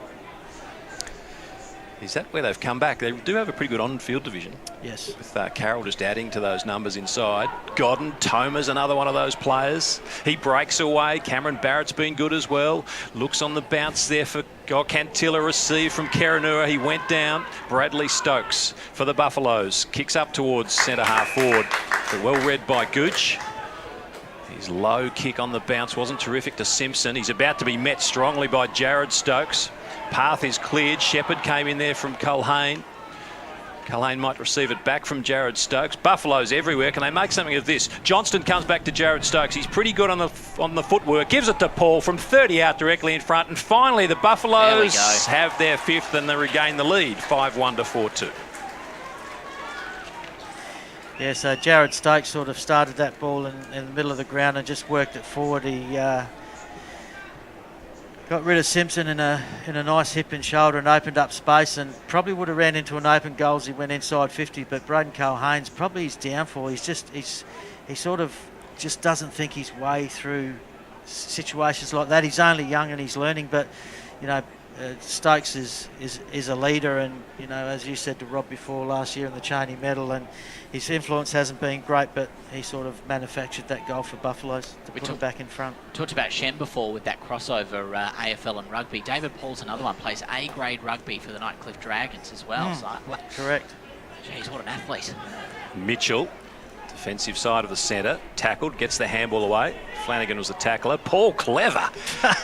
Is that where they've come back? They do have a pretty good on-field division. Yes. With Carroll just adding to those numbers inside. Godden, Toma's another one of those players. He breaks away. Cameron Barrett's been good as well. Looks on the bounce there for Cantilla, received from Karanua. He went down. Bradley Stokes for the Buffaloes. Kicks up towards centre half forward. But well read by Gooch. His low kick on the bounce wasn't terrific to Simpson. He's about to be met strongly by Jared Stokes. Path is cleared. Shepherd came in there from Culhane. Culhane might receive it back from Jared Stokes. Buffaloes everywhere. Can they make something of this? Johnston comes back to Jared Stokes. He's pretty good on the footwork. Gives it to Paul from 30 out directly in front. And finally, the Buffaloes have their fifth and they regain the lead. 5-1 to 4-2. Yeah, so Jared Stokes sort of started that ball in the middle of the ground and just worked it forward. He got rid of Simpson in a nice hip and shoulder and opened up space, and probably would have ran into an open goal as he went inside 50. But Braden Culhane's probably his downfall. He sort of just doesn't think his way through situations like that. He's only young and he's learning, but you know, Stokes is a leader, and you know, as you said to Rob before, last year in the Cheney medal, and his influence hasn't been great, but he sort of manufactured that goal for Buffaloes to put him back in front. Talked about Shem before with that crossover AFL and rugby. David Paul's another one, plays A-grade rugby for the Nightcliff Dragons as well. So, correct. Geez, what an athlete. Mitchell, defensive side of the centre, tackled, gets the handball away. Flanagan was the tackler. Paul clever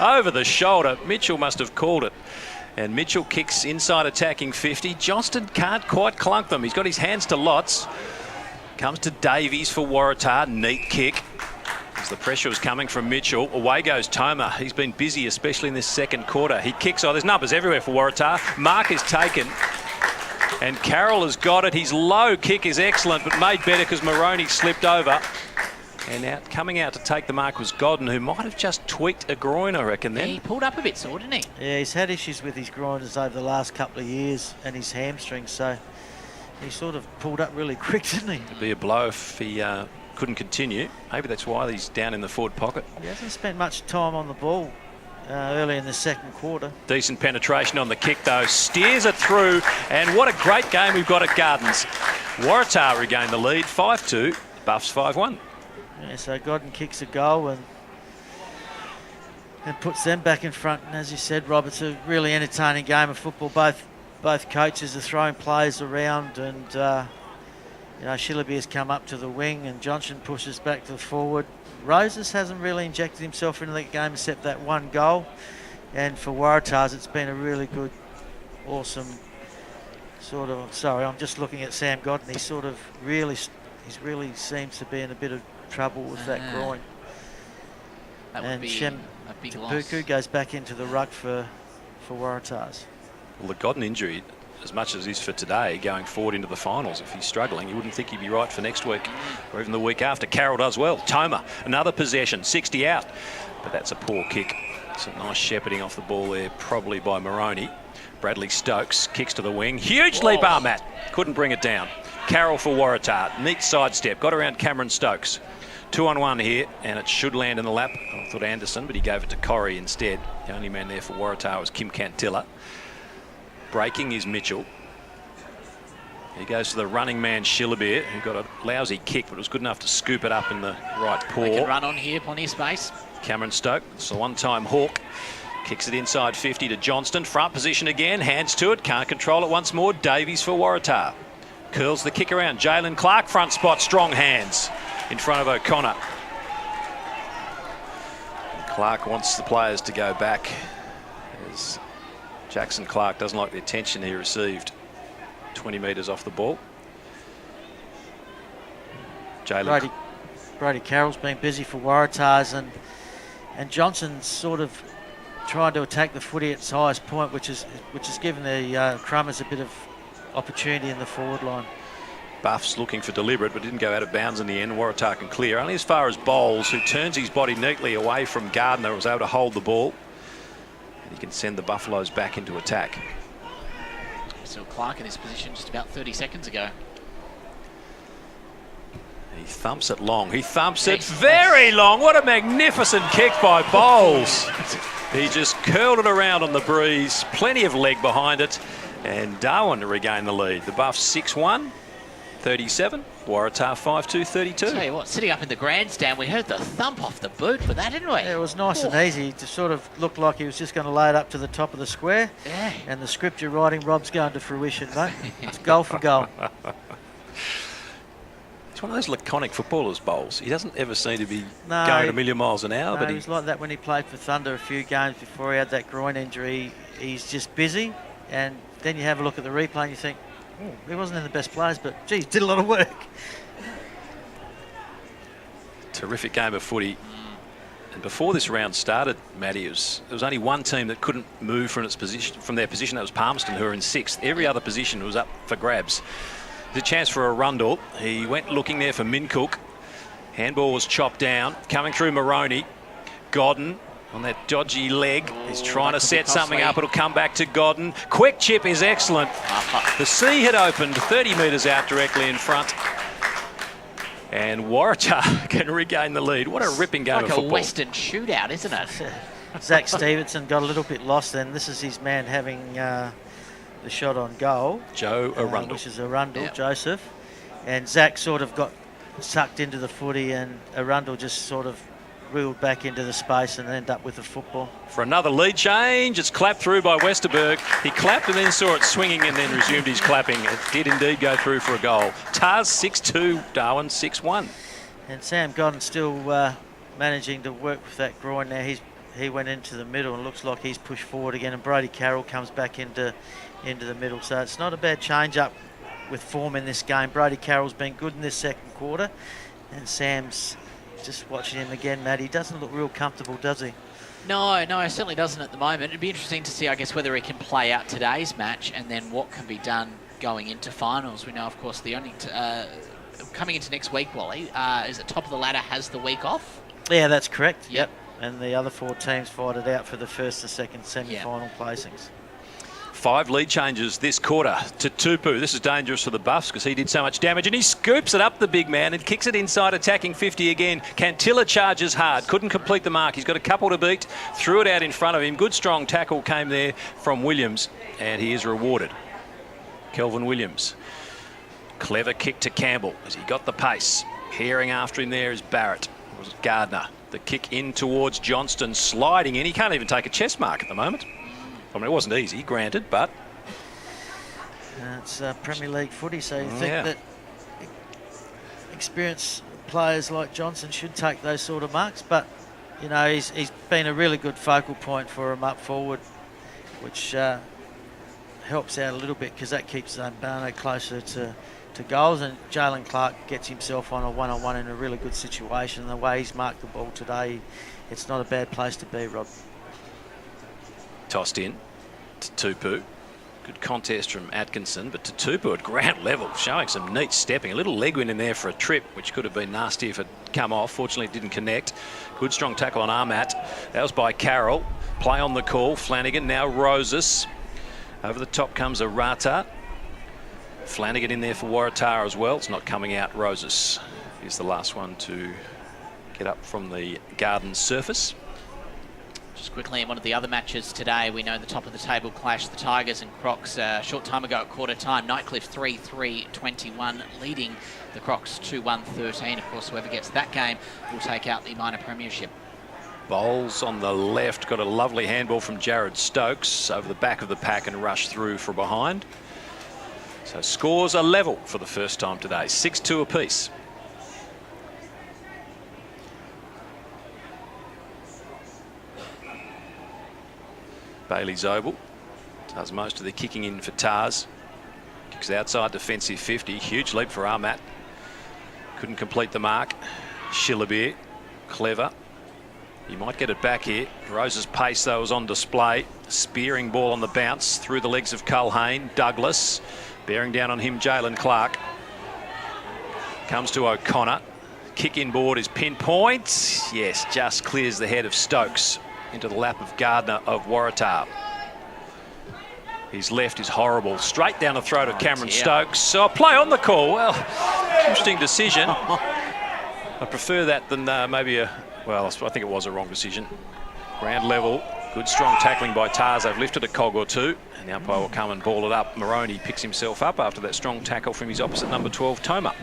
over the shoulder. Mitchell must have called it. And Mitchell kicks inside attacking 50. Johnston can't quite clunk them. He's got his hands to lots. Comes to Davies for Waratah. Neat kick. As the pressure was coming from Mitchell. Away goes Toma. He's been busy, especially in this second quarter. He kicks. Oh, there's numbers everywhere for Waratah. Mark is taken. And Carroll has got it. His low kick is excellent, but made better because Moroney slipped over. And coming out to take the mark was Godden, who might have just tweaked a groin, I reckon, then. Yeah, he pulled up a bit sore, didn't he? Yeah, he's had issues with his groins over the last couple of years and his hamstrings, so he sort of pulled up really quick, didn't he? It'd be a blow if he couldn't continue. Maybe that's why he's down in the forward pocket. He hasn't spent much time on the ball early in the second quarter. Decent penetration on the kick, though. Steers it through, and what a great game we've got at Gardens. Waratah regained the lead, 5-2, Buffs 5-1. Yeah, so Godden kicks a goal and puts them back in front. And as you said, Rob, it's a really entertaining game of football. Both coaches are throwing players around, and you know, Shillaby has come up to the wing and Johnson pushes back to the forward. Roses hasn't really injected himself into the game except that one goal. And for Waratahs, it's been a really good, awesome sort of... Sorry, I'm just looking at Sam Godden. He really seems to be in a bit of trouble with that groin. That would be Shem a big Tapuku loss. goes back into the ruck for Waratahs. Well, the Godden injury, as much as it is for today, going forward into the finals, if he's struggling, you wouldn't think he'd be right for next week or even the week after. Carroll does well. Toma, another possession, 60 out. But that's a poor kick. Some nice shepherding off the ball there, probably by Moroney. Bradley Stokes kicks to the wing. Huge leap, Armat. Couldn't bring it down. Carroll for Waratah. Neat sidestep. Got around Cameron Stokes. 2-on-1 here, and it should land in the lap. I thought Anderson, but he gave it to Corrie instead. The only man there for Waratah was Kim Cantilla. Breaking is Mitchell. He goes to the running man Shillabeer, who got a lousy kick, but it was good enough to scoop it up in the right paw. They can run on here, plenty of space. Cameron Stokes, it's a one-time hawk. Kicks it inside 50 to Johnston. Front position again, hands to it, can't control it once more. Davies for Waratah. Curls the kick around. Jalen Clark, front spot, strong hands in front of O'Connor. Clark wants the players to go back, as Jackson Clark doesn't like the attention he received 20 metres off the ball. Brody Carroll's been busy for Waratahs, and Johnson's sort of trying to attack the footy at its highest point, which has given the Crummers a bit of opportunity in the forward line. Buff's looking for deliberate, but didn't go out of bounds in the end. Waratah can clear only as far as Bowles, who turns his body neatly away from Gardner, was able to hold the ball, and he can send the Buffaloes back into attack. So Clark in this position just about 30 seconds ago. He thumps it long. He thumps it very long. What a magnificent kick by Bowles. He just curled it around on the breeze. Plenty of leg behind it. And Darwin to regain the lead. The Buffs 6-1, 37. Waratah 5-2, 32. Tell you what, sitting up in the grandstand, we heard the thump off the boot for that, didn't we? Yeah, it was nice and easy. It sort of looked like he was just going to lay it up to the top of the square. Yeah. And the script you're writing, Rob's going to fruition, mate. It's goal for goal. He's one of those laconic footballers, Bowles. He doesn't ever seem to be No, going a million miles an hour. No, but he was like that when he played for Thunder a few games before he had that groin injury. He's just busy. And then you have a look at the replay and you think, oh, he wasn't in the best players, but, geez, did a lot of work. Terrific game of footy. And before this round started, Matty, there was only one team that couldn't move from their position. That was Palmerston, who were in 6th. Every other position was up for grabs. There's a chance for Arundel. He went looking there for Mincook. Handball was chopped down. Coming through Moroney. Godden on that dodgy leg. He's trying to set something up. It'll come back to Godden. Quick chip is excellent. The sea had opened 30 metres out directly in front. And Waratah can regain the lead. What a ripping game of football. Like a Western shootout, isn't it? Zach Stevenson got a little bit lost then. This is his man having the shot on goal. Joe Arundel. Which is Arundel, Yep. Joseph. And Zach sort of got sucked into the footy and Arundel just sort of reeled back into the space and ended up with the football. For another lead change, it's clapped through by Westerberg. He clapped and then saw it swinging and then resumed his clapping. It did indeed go through for a goal. Tars 6-2, Darwin 6-1. And Sam Godden still managing to work with that groin now. He went into the middle and looks like he's pushed forward again, and Brody Carroll comes back into the middle. So it's not a bad change up with form in this game. Brody Carroll's been good in this second quarter, and Sam's just watching him again, Matt. He doesn't look real comfortable, does he? No, it certainly doesn't at the moment. It'd be interesting to see, I guess, whether he can play out today's match and then what can be done going into finals. We know, of course, the only coming into next week, Wally, is at top of the ladder has the week off. Yeah, that's correct. Yep. And the other 4 teams fight it out for the first and second semi-final placings. 5 lead changes this quarter to Tupu. This is dangerous for the Buffs because he did so much damage, and he scoops it up, the big man, and kicks it inside, attacking 50 again. Cantilla charges hard, couldn't complete the mark. He's got a couple to beat, threw it out in front of him. Good strong tackle came there from Williams, and he is rewarded. Kelvin Williams. Clever kick to Campbell as he got the pace. Hearing after him there is Barrett. It was Gardner. The kick in towards Johnston, sliding in. He can't even take a chest mark at the moment. I mean, it wasn't easy, granted, but... It's Premier League footy, so you think that experienced players like Johnson should take those sort of marks, but, you know, he's been a really good focal point for him up forward, which helps out a little bit because that keeps Zambano closer to goals, and Jalen Clark gets himself on a one-on-one in a really good situation. The way he's marked the ball today, it's not a bad place to be, Rob. Tossed in to Tupu. Good contest from Atkinson, but to Tupu at ground level, showing some neat stepping. A little leg win in there for a trip, which could have been nasty if it come off. Fortunately, it didn't connect. Good strong tackle on Armat. That was by Carroll. Play on the call. Flanagan, now Roses. Over the top comes Waratah. Flanagan in there for Waratah as well. It's not coming out. Roses is the last one to get up from the garden surface. Just quickly, in one of the other matches today, we know the top of the table clash, the Tigers and Crocs, a short time ago at quarter time. Nightcliff 3-3-21, leading the Crocs 2-1-13. Of course, whoever gets that game will take out the minor premiership. Bowles on the left, got a lovely handball from Jared Stokes over the back of the pack and rushed through from behind. So scores are level for the first time today, 6-2 apiece. Bailey Zobel does most of the kicking in for Tars. Kicks outside defensive 50. Huge leap for Armat. Couldn't complete the mark. Shillabeer, clever. He might get it back here. Rose's pace, though, was on display. Spearing ball on the bounce through the legs of Culhane. Douglas bearing down on him, Jalen Clark. Comes to O'Connor. Kick inboard is pinpoint. Yes, just clears the head of Stokes into the lap of Gardner of Waratah. His left is horrible. Straight down the throat of Cameron Stokes. So a play on the call. Well, interesting decision. I prefer that than maybe a... Well, I think it was a wrong decision. Ground level. Good strong tackling by Tars. They've lifted a cog or two, and the umpire will come and ball it up. Maroney picks himself up after that strong tackle from his opposite number 12, Toma.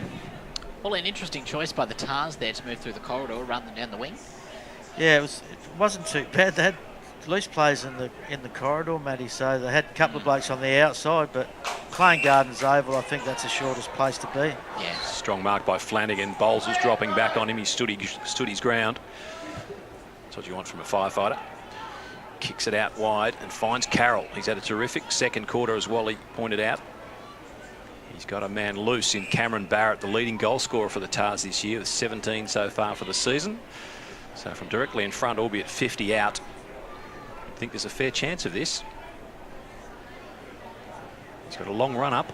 Well, an interesting choice by the Tars there to move through the corridor rather than down the wing. Yeah, it wasn't too bad. They had loose players in the corridor, Matty, so they had a couple of blokes on the outside, but playing Gardens Oval, I think that's the shortest place to be. Yeah. Strong mark by Flanagan. Bowles was dropping back on him. He stood his ground. That's what you want from a firefighter. Kicks it out wide and finds Carroll. He's had a terrific second quarter, as Wally pointed out. He's got a man loose in Cameron Barrett, the leading goal scorer for the Tars this year, with 17 so far for the season. So from directly in front, albeit 50 out, I think there's a fair chance of this. He's got a long run up.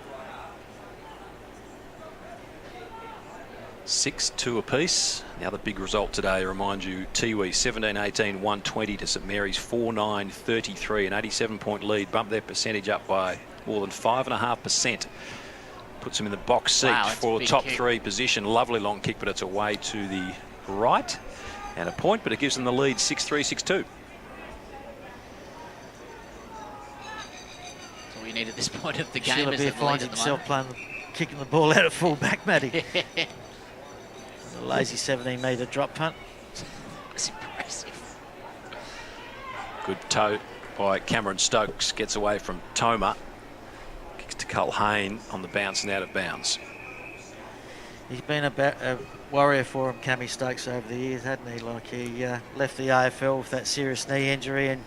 6-2 apiece. The other big result today, remind you, Tiwi 17-18, 120 to St Mary's 4-9-33, an 87-point lead. Bumped their percentage up by more than 5.5%. Puts them in the box seat for the top three position. Lovely long kick, but it's away to the right. And a point, but it gives them the lead 6-3, 6-2. So we need at this point of the game Sheila is Beer the lead finds at the himself moment. kicking the ball out at full back, Matty. A lazy 17-metre drop punt. It's impressive. Good toe by Cameron Stokes. Gets away from Toma. Kicks to Culhane on the bounce and out of bounds. He's been a warrior for him, Cammy Stokes, over the years, hadn't he? Like, he left the AFL with that serious knee injury, and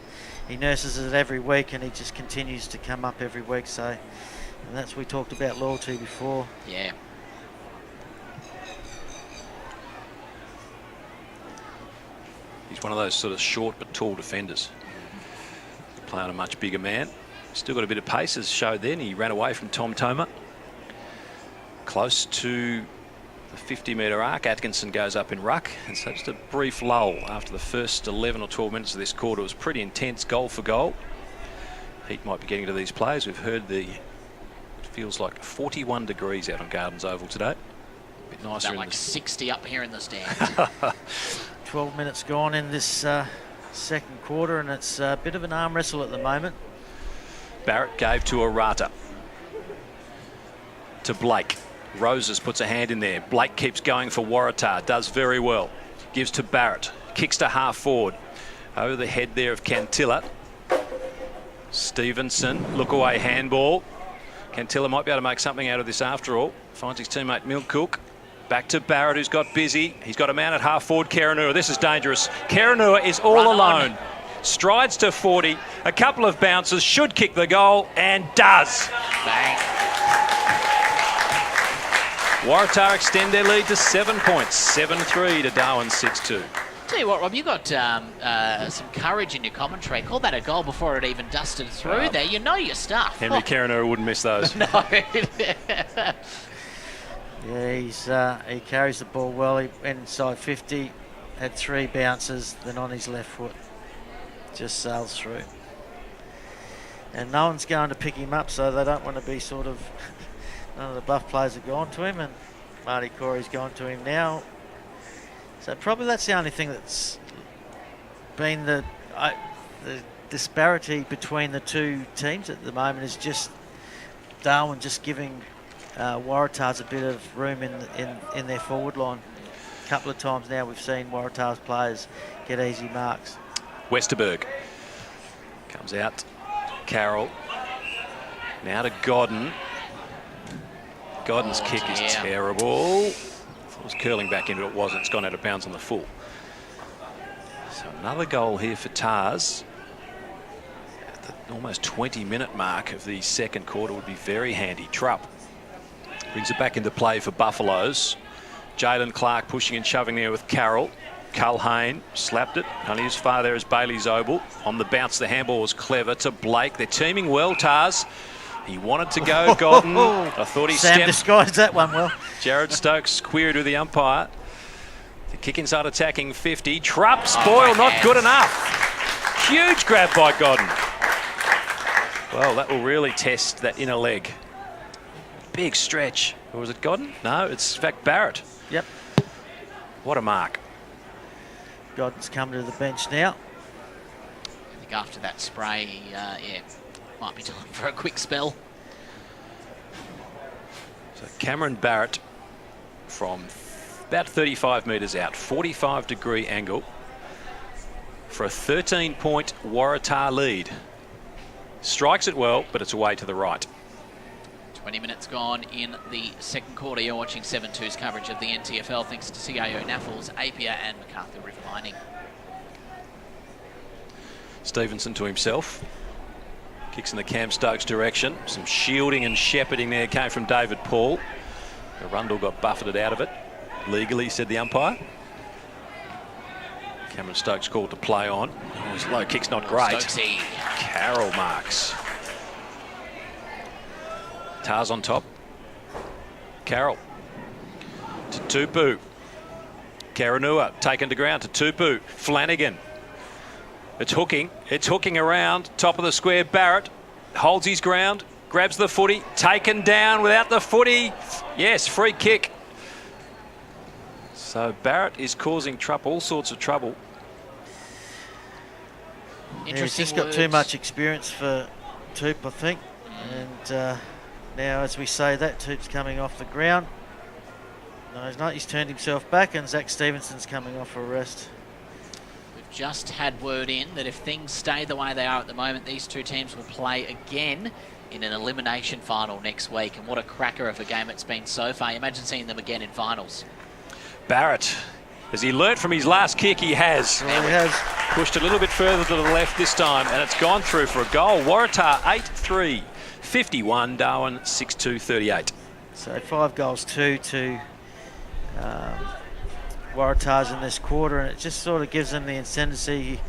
he nurses it every week, and he just continues to come up every week. So, and that's we talked about loyalty before. Yeah. He's one of those sort of short but tall defenders. Playing a much bigger man. Still got a bit of pace, as showed then. He ran away from Tom Toma. Close to the 50-metre arc. Atkinson goes up in ruck. And so just a brief lull after the first 11 or 12 minutes of this quarter. It was pretty intense, goal for goal. Heat might be getting to these players. We've heard it feels like 41 degrees out on Gardens Oval today. A bit nicer. About like 60 up here in the stand. 12 minutes gone in this second quarter, and it's a bit of an arm wrestle at the moment. Barrett gave to Waratah. To Blake. Roses puts a hand in there. Blake keeps going for Waratah. Does very well. Gives to Barrett. Kicks to half forward. Over the head there of Cantilla. Stevenson. Look away handball. Cantilla might be able to make something out of this after all. Finds his teammate Milcook. Back to Barrett, who's got busy. He's got a man at half forward, Karanua. This is dangerous. Karanua is all alone. Strides to 40. A couple of bounces. Should kick the goal and does. Bang. Waratah extend their lead to 7 points. 7-3 to Darwin 6-2. Tell you what, Rob, you got some courage in your commentary. Call that a goal before it even dusted through there. You know your stuff. Henry Karanua wouldn't miss those. No. Yeah, he carries the ball well. He went inside 50, had 3 bounces, then on his left foot, just sails through. And no one's going to pick him up, so they don't want to be sort of... None of the Buff players have gone to him, and Marty Corey's gone to him now. So probably that's the only thing that's been the disparity between the two teams at the moment, is just Darwin just giving Waratahs a bit of room in their forward line. A couple of times now we've seen Waratahs players get easy marks. Westerberg comes out. Carroll. Now to Godden. Godden's kick is terrible. It was curling back into it, wasn't. It's gone out of bounds on the full. So another goal here for Tars. At the almost 20-minute mark of the second quarter would be very handy. Trupp brings it back into play for Buffaloes. Jalen Clark pushing and shoving there with Carroll. Culhane slapped it. Only as far there as Bailey Zobel. On the bounce, the handball was clever to Blake. They're teaming well, Tars. He wanted to go, Godden. I thought he Sam disguised that one well. Jared Stokes queried with the umpire. The kick inside attacking 50. Trupp spoil, not good enough. Huge grab by Godden. Well, that will really test that inner leg. Big stretch. Or was it Godden? No, it's in fact Barrett. Yep. What a mark. Godden's coming to the bench now. think after that spray, might be time for a quick spell. So Cameron Barrett from about 35 metres out, 45-degree angle for a 13-point Waratah lead. Strikes it well, but it's away to the right. 20 minutes gone in the second quarter. You're watching 7-2's coverage of the NTFL thanks to TIO NTFL, Apia and MacArthur River Mining. Stevenson to himself. Kicks in the Cam Stokes direction. Some shielding and shepherding there came from David Paul. Arundel got buffeted out of it. Legally, said the umpire. Cameron Stokes called to play on. Oh, his low kick's not great. Stokesy. Carroll marks. Tars on top. Carroll to Tupu. Karanua taken to ground to Tupu. Flanagan. It's hooking around top of the square. Barrett holds his ground, grabs the footy, taken down without the footy. Yes, free kick. So Barrett is causing all sorts of trouble. Yeah, he's just got too much experience for Toop, I think. And now, as we say that, Toop's coming off the ground. No, he's not. He's turned himself back, and Zach Stevenson's coming off for a rest. We've just had word in that if things stay the way they are at the moment, these two teams will play again in an elimination final next week. And what a cracker of a game it's been so far. Imagine seeing them again in finals. Barrett, has he learnt from his last kick? He has. Well, he has. Pushed a little bit further to the left this time, and it's gone through for a goal. Waratah 8-3, 51, Darwin 6-2, 38. So 5 goals, 2 to Waratahs in this quarter, and it just sort of gives them the ascendancy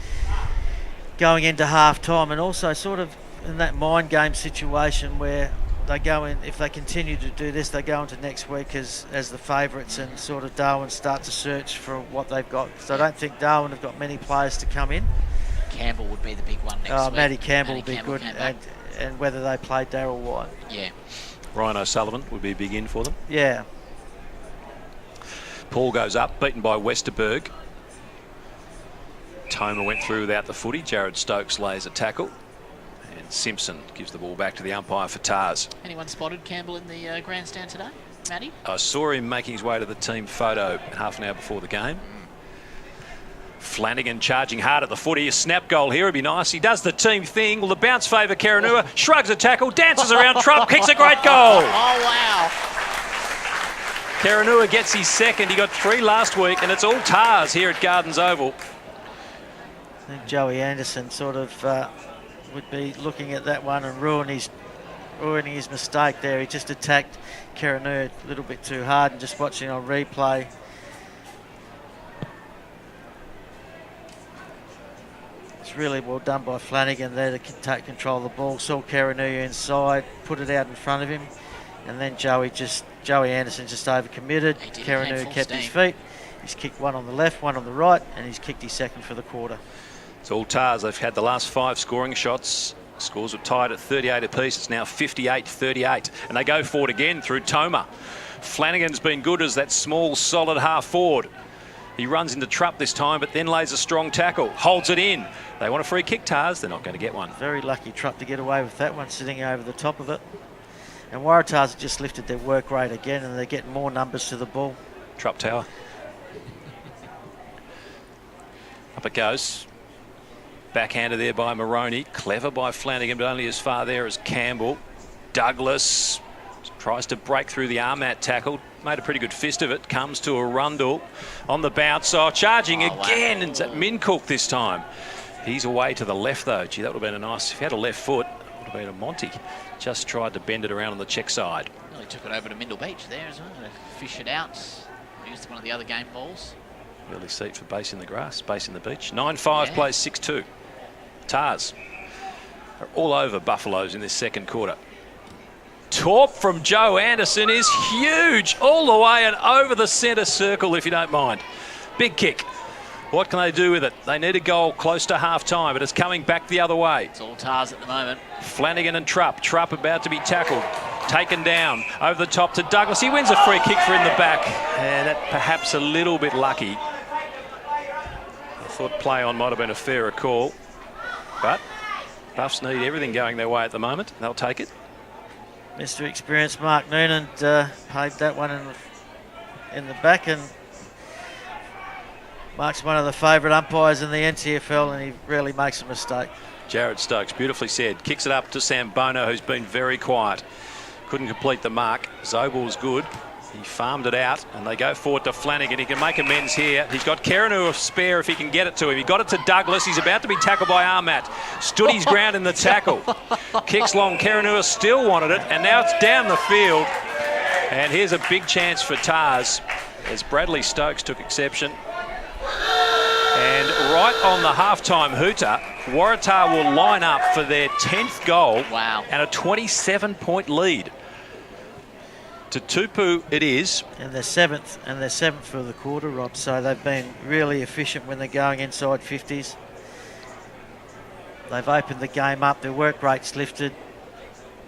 going into half-time, and also sort of in that mind game situation where they go in, if they continue to do this, they go into next week as the favourites, and sort of Darwin start to search for what they've got. So I don't think Darwin have got many players to come in. Campbell would be the big one next week. Matty Campbell would be good, and whether they play Daryl White. Yeah. Ryan O'Sullivan would be a big in for them. Yeah. Paul goes up, beaten by Westerberg. Toma went through without the footy. Jared Stokes lays a tackle. And Simpson gives the ball back to the umpire for Tars. Anyone spotted Campbell in the grandstand today, Matty? I saw him making his way to the team photo half an hour before the game. Flanagan charging hard at the footy. A snap goal here would be nice. He does the team thing. Will the bounce favour Karanua? Shrugs a tackle, dances around Trump, kicks a great goal. Oh, wow. Karanua gets his second. He got 3 last week, and it's all Tars here at Gardens Oval. I think Joey Anderson sort of would be looking at that one and ruining his mistake there. He just attacked Karanua a little bit too hard, and just watching on replay. It's really well done by Flanagan there to take control of the ball. Saw Karanua inside, put it out in front of him, and then Joey Anderson just overcommitted. Karanua kept his feet. He's kicked one on the left, one on the right, and he's kicked his second for the quarter. It's all Tars. They've had the last 5 scoring shots. Scores were tied at 38 apiece. It's now 58-38. And they go forward again through Toma. Flanagan's been good as that small, solid half forward. He runs into Trupp this time, but then lays a strong tackle. Holds it in. They want a free kick, Tars. They're not going to get one. Very lucky Trupp to get away with that one, sitting over the top of it. And Waratahs have just lifted their work rate again, and they're getting more numbers to the ball. Trupp Tower. Up it goes. Backhander there by Moroney. Clever by Flanagan, but only as far there as Campbell. Douglas tries to break through the Armat tackle. Made a pretty good fist of it. Comes to Arundel on the bounce. Oh, charging again. Wow. It's at Mincook this time. He's away to the left, though. Gee, that would have been a nice... If he had a left foot, it would have been a Monty. Just tried to bend it around on the check side. Well, he took it over to Mindle Beach there as well. To fish it out. Used one of the other game balls. Early seat for base in the grass, base in the beach. 9-5 plays 6-2. Tars are all over Buffaloes in this second quarter. Torp from Joe Anderson is huge, all the way and over the centre circle, if you don't mind. Big kick. What can they do with it? They need a goal close to half-time, but it's coming back the other way. It's all Tars at the moment. Flanagan and Trupp. Trupp about to be tackled. Taken down over the top to Douglas. He wins a free kick for in the back. And that perhaps a little bit lucky. I thought play on might have been a fairer call. But Buffs need everything going their way at the moment. They'll take it. Mr. Experienced Mark Noonan paid that one in the back, and Mark's one of the favourite umpires in the NTFL, and he rarely makes a mistake. Jared Stokes, beautifully said. Kicks it up to Sam Bono, who's been very quiet. Couldn't complete the mark. Zobel's good. He farmed it out, and they go forward to Flanagan. He can make amends here. He's got Keranu a spare if he can get it to him. He got it to Douglas. He's about to be tackled by Armat. Stood his ground in the tackle. Kicks long. Keranu still wanted it, and now it's down the field. And here's a big chance for Tars as Bradley Stokes took exception. And right on the halftime hooter, Waratah will line up for their 10th goal. Wow. And a 27-point lead. To Tupu it is. And they're seventh for the quarter, Rob. So they've been really efficient when they're going inside 50s. They've opened the game up. Their work rate's lifted.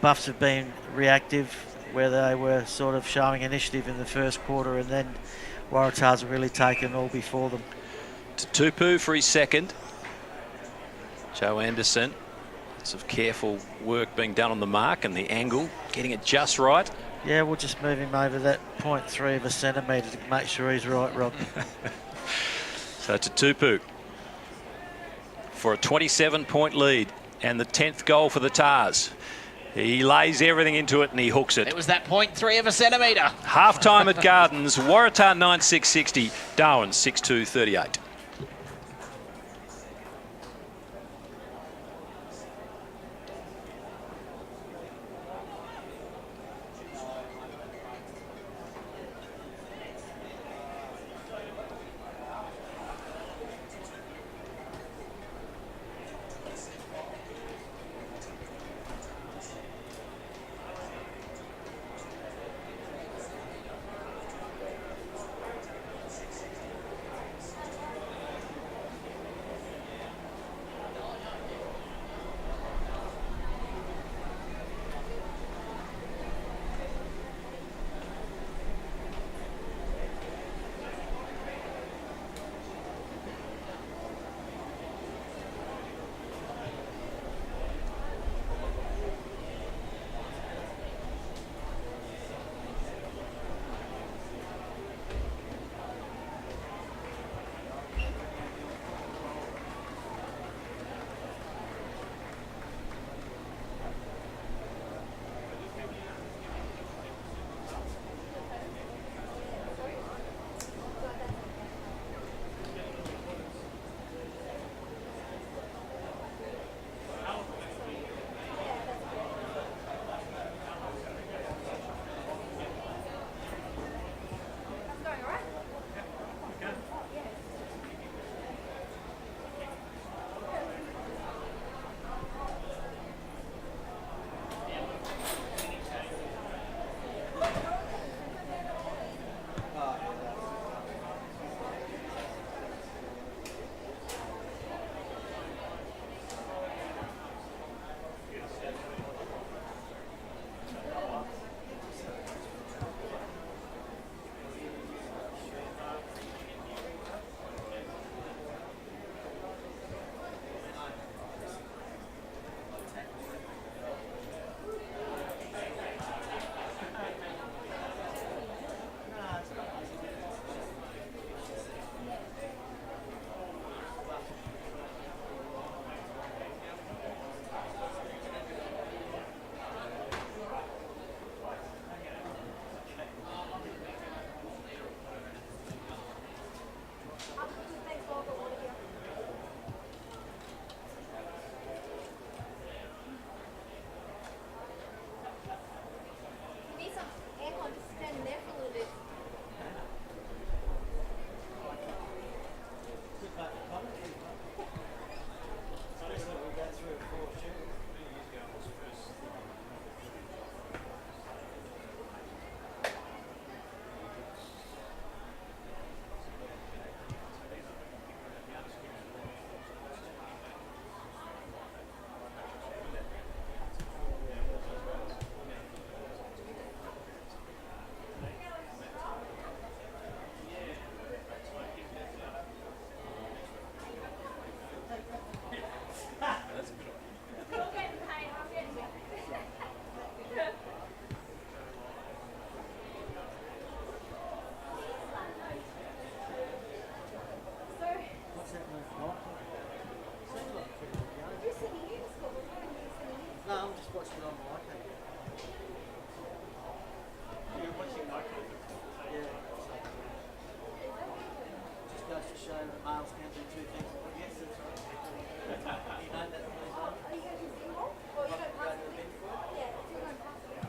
Buffs have been reactive where they were sort of showing initiative in the first quarter, and then Waratahs have really taken all before them. To Tupu for his second. Joe Anderson. Lots of careful work being done on the mark and the angle, getting it just right. Yeah, we'll just move him over that 0.3 of a centimetre to make sure he's right, Rob. So to Tupu for a 27-point lead and the 10th goal for the Tars. He lays everything into it and he hooks it. It was that 0.3 of a centimetre. Half-time at Gardens, Waratah 9-6-60, Darwin 6-2-38. show that males can do two things. Yes, that's right. You know that, please, Rob? Are you going to see more? Or are you going to pass it? Yeah, it's going to pass it.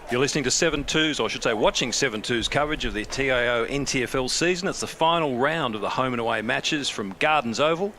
You're listening to 7-2's, or I should say watching 7-2's coverage of the TIO NTFL season. It's the final round of the home and away matches from Gardens Oval.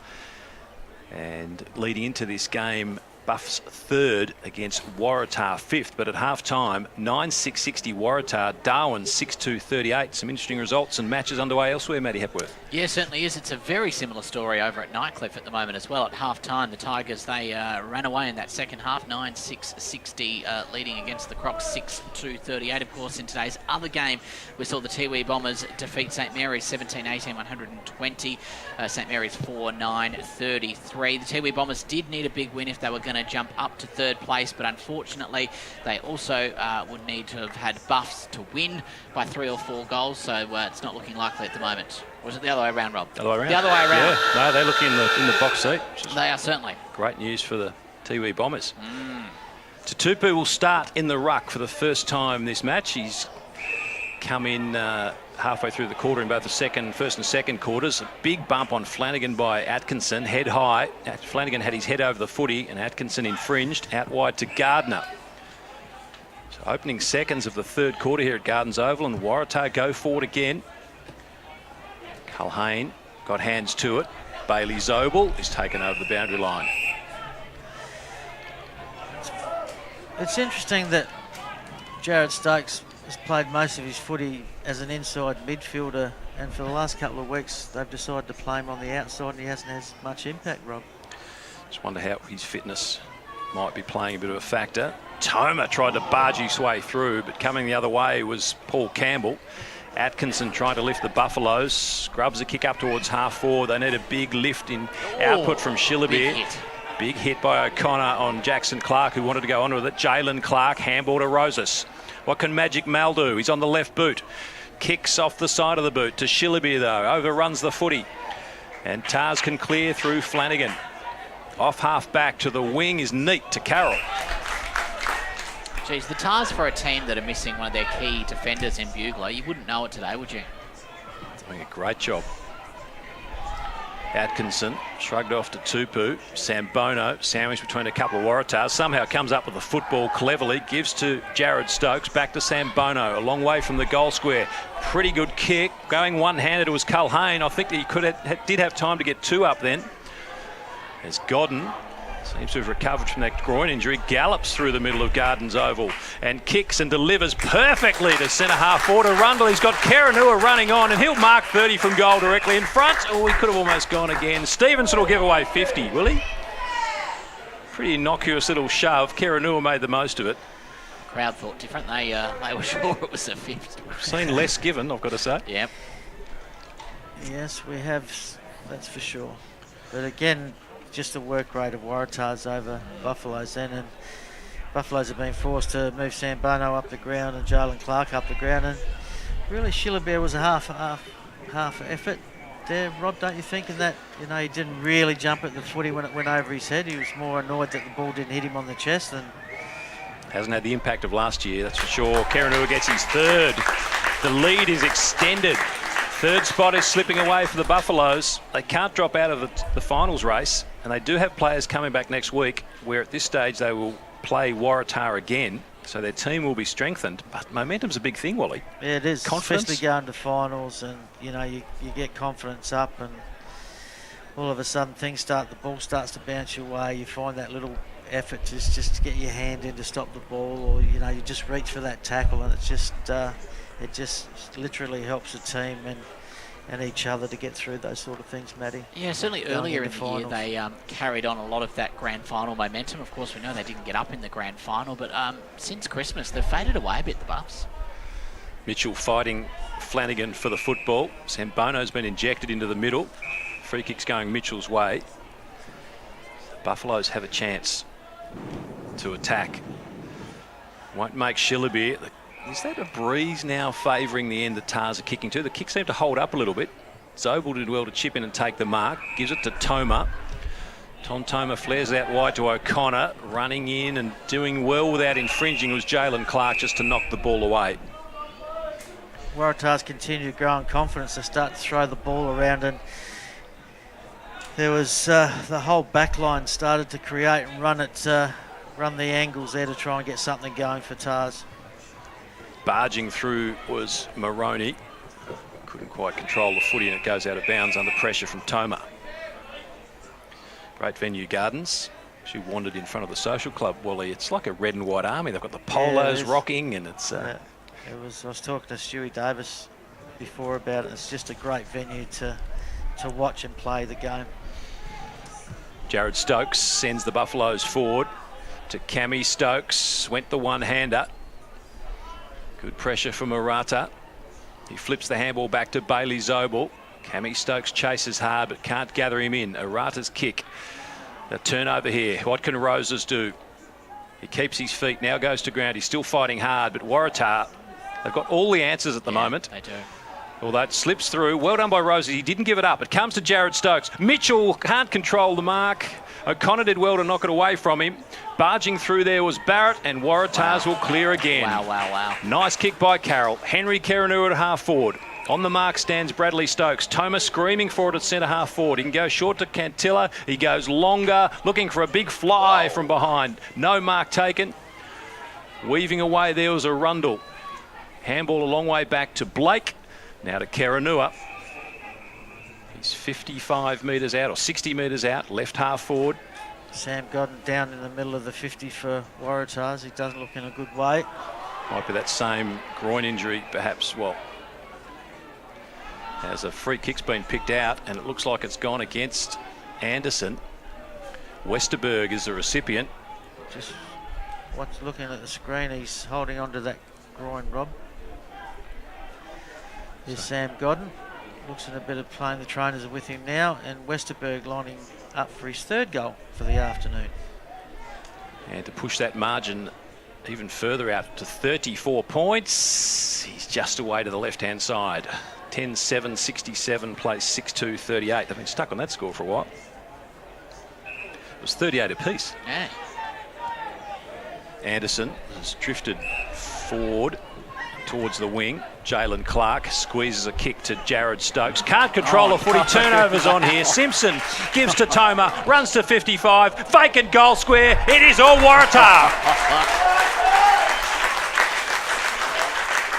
And leading into this game, Buffs third against Waratah fifth, but at half-time, 9-6-60 Waratah, Darwin 6-2-38. Some interesting results and matches underway elsewhere, Matty Hepworth. Yeah, certainly is. It's a very similar story over at Nightcliff at the moment as well. At half-time, the Tigers, they ran away in that second half, 9-6-60, leading against the Crocs 6-2-38. Of course, in today's other game, we saw the Tiwi Bombers defeat St Mary's 17-18, 120. St Mary's 4-9-33. The Tiwi Bombers did need a big win if they were going to jump up to third place, but unfortunately they also would need to have had Buffs to win by 3 or 4 goals, so it's not looking likely at the moment. Or was it the other way around, Rob? The other way around. The other way around. Yeah, no, they look in the box seat. They are certainly. Great news for the Tiwi Bombers. Tutupu will start in the ruck for the first time this match. He's come in halfway through the quarter in both the first and second quarters. A big bump on Flanagan by Atkinson, head high. Flanagan had his head over the footy and Atkinson infringed, out wide to Gardner. So opening seconds of the third quarter here at Gardens Oval, and Waratah go forward again. Culhane got hands to it. Bailey Zobel is taken over the boundary line. It's interesting that Jared Stokes has played most of his footy as an inside midfielder, and for the last couple of weeks they've decided to play him on the outside and he hasn't had much impact, Rob. Just wonder how his fitness might be playing a bit of a factor. Toma tried to barge his way through, but coming the other way was Paul Campbell. Atkinson trying to lift the Buffaloes. Scrubs a kick up towards half-forward. They need a big lift in output from Shillabeer. Big hit by O'Connor on Jackson Clark, who wanted to go on with it. Jalen Clark, handball to Rosas. What can Magic Mal do? He's on the left boot. Kicks off the side of the boot to Shillabeer, though. Overruns the footy. And Tars can clear through Flanagan. Off half back to the wing is neat to Carroll. Geez, the Tars, for a team that are missing one of their key defenders in Bugler, you wouldn't know it today, would you? Doing a great job. Atkinson shrugged off to Tupu. Sambono sandwiched between a couple of Waratahs. Somehow comes up with the football cleverly. Gives to Jared Stokes. Back to Sambono. A long way from the goal square. Pretty good kick. Going one-handed, it was Culhane. I think that he did have time to get 2 up then. As Godden seems to have recovered from that groin injury. Gallops through the middle of Gardens Oval and kicks and delivers perfectly to centre half forward to Rundle. He's got Karanua running on and he'll mark 30 from goal directly in front. Oh, he could have almost gone again. Stevenson will give away 50, will he? Pretty innocuous little shove. Karanua made the most of it. The crowd thought different. They were sure it was a 50. We've seen less given, I've got to say. Yep. Yes, we have, that's for sure. But again, just the work rate of Waratahs over Buffaloes then, and Buffaloes have been forced to move Sambono up the ground and Jalen Clark up the ground, and really Shillabeer was a half effort there, Rob, don't you think? In that, he didn't really jump at the footy when it went over his head. He was more annoyed that the ball didn't hit him on the chest. And hasn't had the impact of last year, that's for sure. Karanua gets his third. The lead is extended. Third spot is slipping away for the Buffaloes. They can't drop out of the finals race, and they do have players coming back next week where at this stage they will play Waratah again, so their team will be strengthened. But momentum's a big thing, Wally. Yeah, it is. Confidence. Especially going to finals, and you get confidence up, and all of a sudden the ball starts to bounce your way. You find that little effort just to get your hand in to stop the ball, or you just reach for that tackle, and it just literally helps the team and each other to get through those sort of things, Matty. Yeah, certainly earlier in the year they carried on a lot of that grand final momentum. Of course, we know they didn't get up in the grand final, but since Christmas they've faded away a bit, the Buffs. Mitchell fighting Flanagan for the football. Sambono's been injected into the middle. Free kick's going Mitchell's way. Buffaloes have a chance to attack. Won't make Shillabeer. Is that a breeze now favouring the end that Tars are kicking to? The kick seemed to hold up a little bit. Zobel did well to chip in and take the mark. Gives it to Toma. Tom Toma flares out wide to O'Connor. Running in and doing well without infringing was Jalen Clark, just to knock the ball away. Waratahs continue to grow in confidence. They start to throw the ball around, and there was the whole back line started to create and run the angles there to try and get something going for Tars. Barging through was Moroney. Couldn't quite control the footy, and it goes out of bounds under pressure from Toma. Great venue, Gardens. She wandered in front of the social club, Wally. It's like a red and white army. They've got the polos rocking, and it's... I was talking to Stewie Davis before about it. It's just a great venue to watch and play the game. Jared Stokes sends the Buffaloes forward to Cammy Stokes. Went the one-hander. Good pressure from Waratah. He flips the handball back to Bailey Zobel. Cammy Stokes chases hard but can't gather him in. Waratah's kick. A turnover here. What can Roses do? He keeps his feet, now goes to ground. He's still fighting hard, but Waratah, they've got all the answers at the moment. They do. Although it slips through. Well done by Roses. He didn't give it up. It comes to Jared Stokes. Mitchell can't control the mark. O'Connor did well to knock it away from him. Barging through there was Barrett, and Waratahs will clear again. Wow. Nice kick by Carroll. Henry Keranua at half forward. On the mark stands Bradley Stokes. Toma screaming for it at centre half forward. He can go short to Cantilla. He goes longer, looking for a big fly from behind. No mark taken. Weaving away there was Arundel. Handball a long way back to Blake. Now to Keranua. He's 55 metres out or 60 metres out, left half forward. Sam Godden down in the middle of the 50 for Waratahs. He doesn't look in a good way. Might be that same groin injury, perhaps. Well, as a free kick's been picked out, and it looks like it's gone against Anderson. Westerberg is the recipient. Just looking at the screen, he's holding on to that groin, Rob. Here's Sam Godden. Looks in a bit of pain. The trainers are with him now, and Westerberg lining up for his third goal for the afternoon. And to push that margin even further out to 34 points, he's just away to the left-hand side. 10-7-67 plays 6-2-38. They've been stuck on that score for a while. It was 38 apiece. Yeah. Anderson has drifted forward towards the wing. Jalen Clark squeezes a kick to Jared Stokes. Can't control the footy. Turnovers on here. Simpson gives to Toma. Runs to 55. Vacant goal square. It is all Waratah.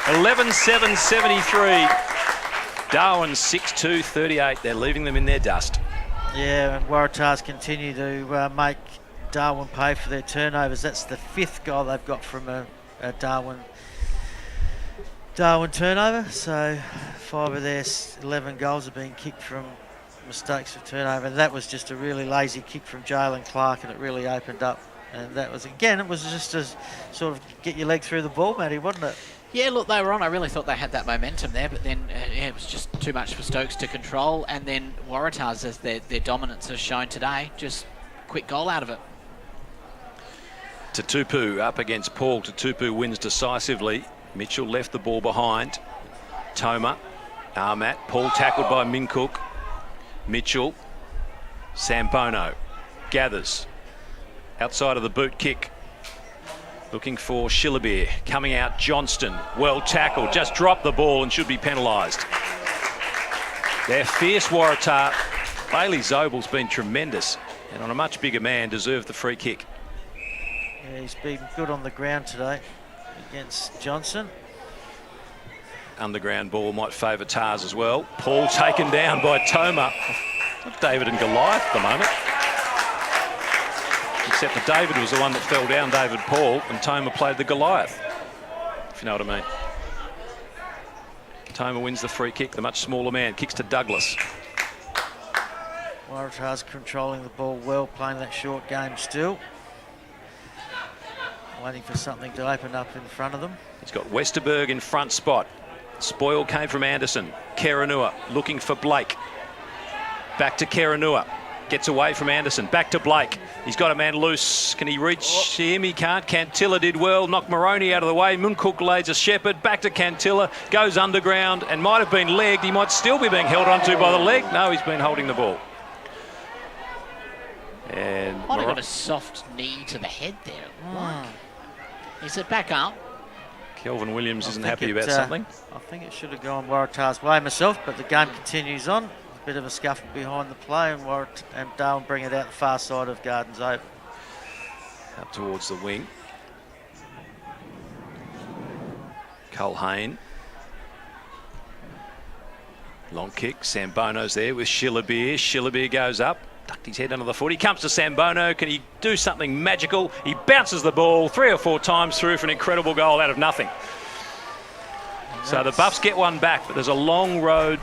11-7-73. Darwin 6-2-38. They're leaving them in their dust. Yeah, and Waratahs continue to make Darwin pay for their turnovers. That's the 5th goal they've got from a Darwin turnover. So 5 of their 11 goals have been kicked from mistakes of turnover. And that was just a really lazy kick from Jalen Clark, and it really opened up. And that was, again, it was just to sort of get your leg through the ball, Matty, wasn't it? Yeah, look, they were on. I really thought they had that momentum there, but then it was just too much for Stokes to control. And then Waratahs, as their dominance has shown today, just quick goal out of it. Tutupu up against Paul. Tutupu wins decisively. Mitchell left the ball behind. Toma, Armat, Paul tackled by Mincook. Mitchell, Sambono gathers outside of the boot kick. Looking for Shillabeer. Coming out, Johnston. Well tackled. Just dropped the ball and should be penalised. They're fierce, Waratah. Bailey Zobel's been tremendous, and on a much bigger man, deserved the free kick. Yeah, he's been good on the ground today against Johnson. Underground ball might favour Tars as well. Paul taken down by Toma. David and Goliath at the moment. Except that David was the one that fell down, David Paul, and Toma played the Goliath, if you know what I mean. Toma wins the free kick. The much smaller man kicks to Douglas. Waratahs controlling the ball well, playing that short game still. Waiting for something to open up in front of them. He's got Westerberg in front spot. Spoil came from Anderson. Keranua looking for Blake. Back to Keranua. Gets away from Anderson. Back to Blake. He's got a man loose. Can he reach him? He can't. Cantilla did well. Knocked Moroney out of the way. Muncook lays a shepherd. Back to Cantilla. Goes underground and might have been legged. He might still be being held onto by the leg. No, he's been holding the ball. And Might have got a soft knee to the head there. Like. Is it back up? Kelvin Williams isn't happy about something. I think it should have gone Waratah's way myself, but the game continues on. A bit of a scuffle behind the play, and Darwin bring it out the far side of Gardens Open. Up towards the wing. Culhane. Long kick. Sambono's there with Shillabeer. Shillabeer goes up. Ducked his head under the foot. He comes to Sambono. Can he do something magical? He bounces the ball 3 or 4 times through for an incredible goal out of nothing. So the Buffs get one back, but there's a long road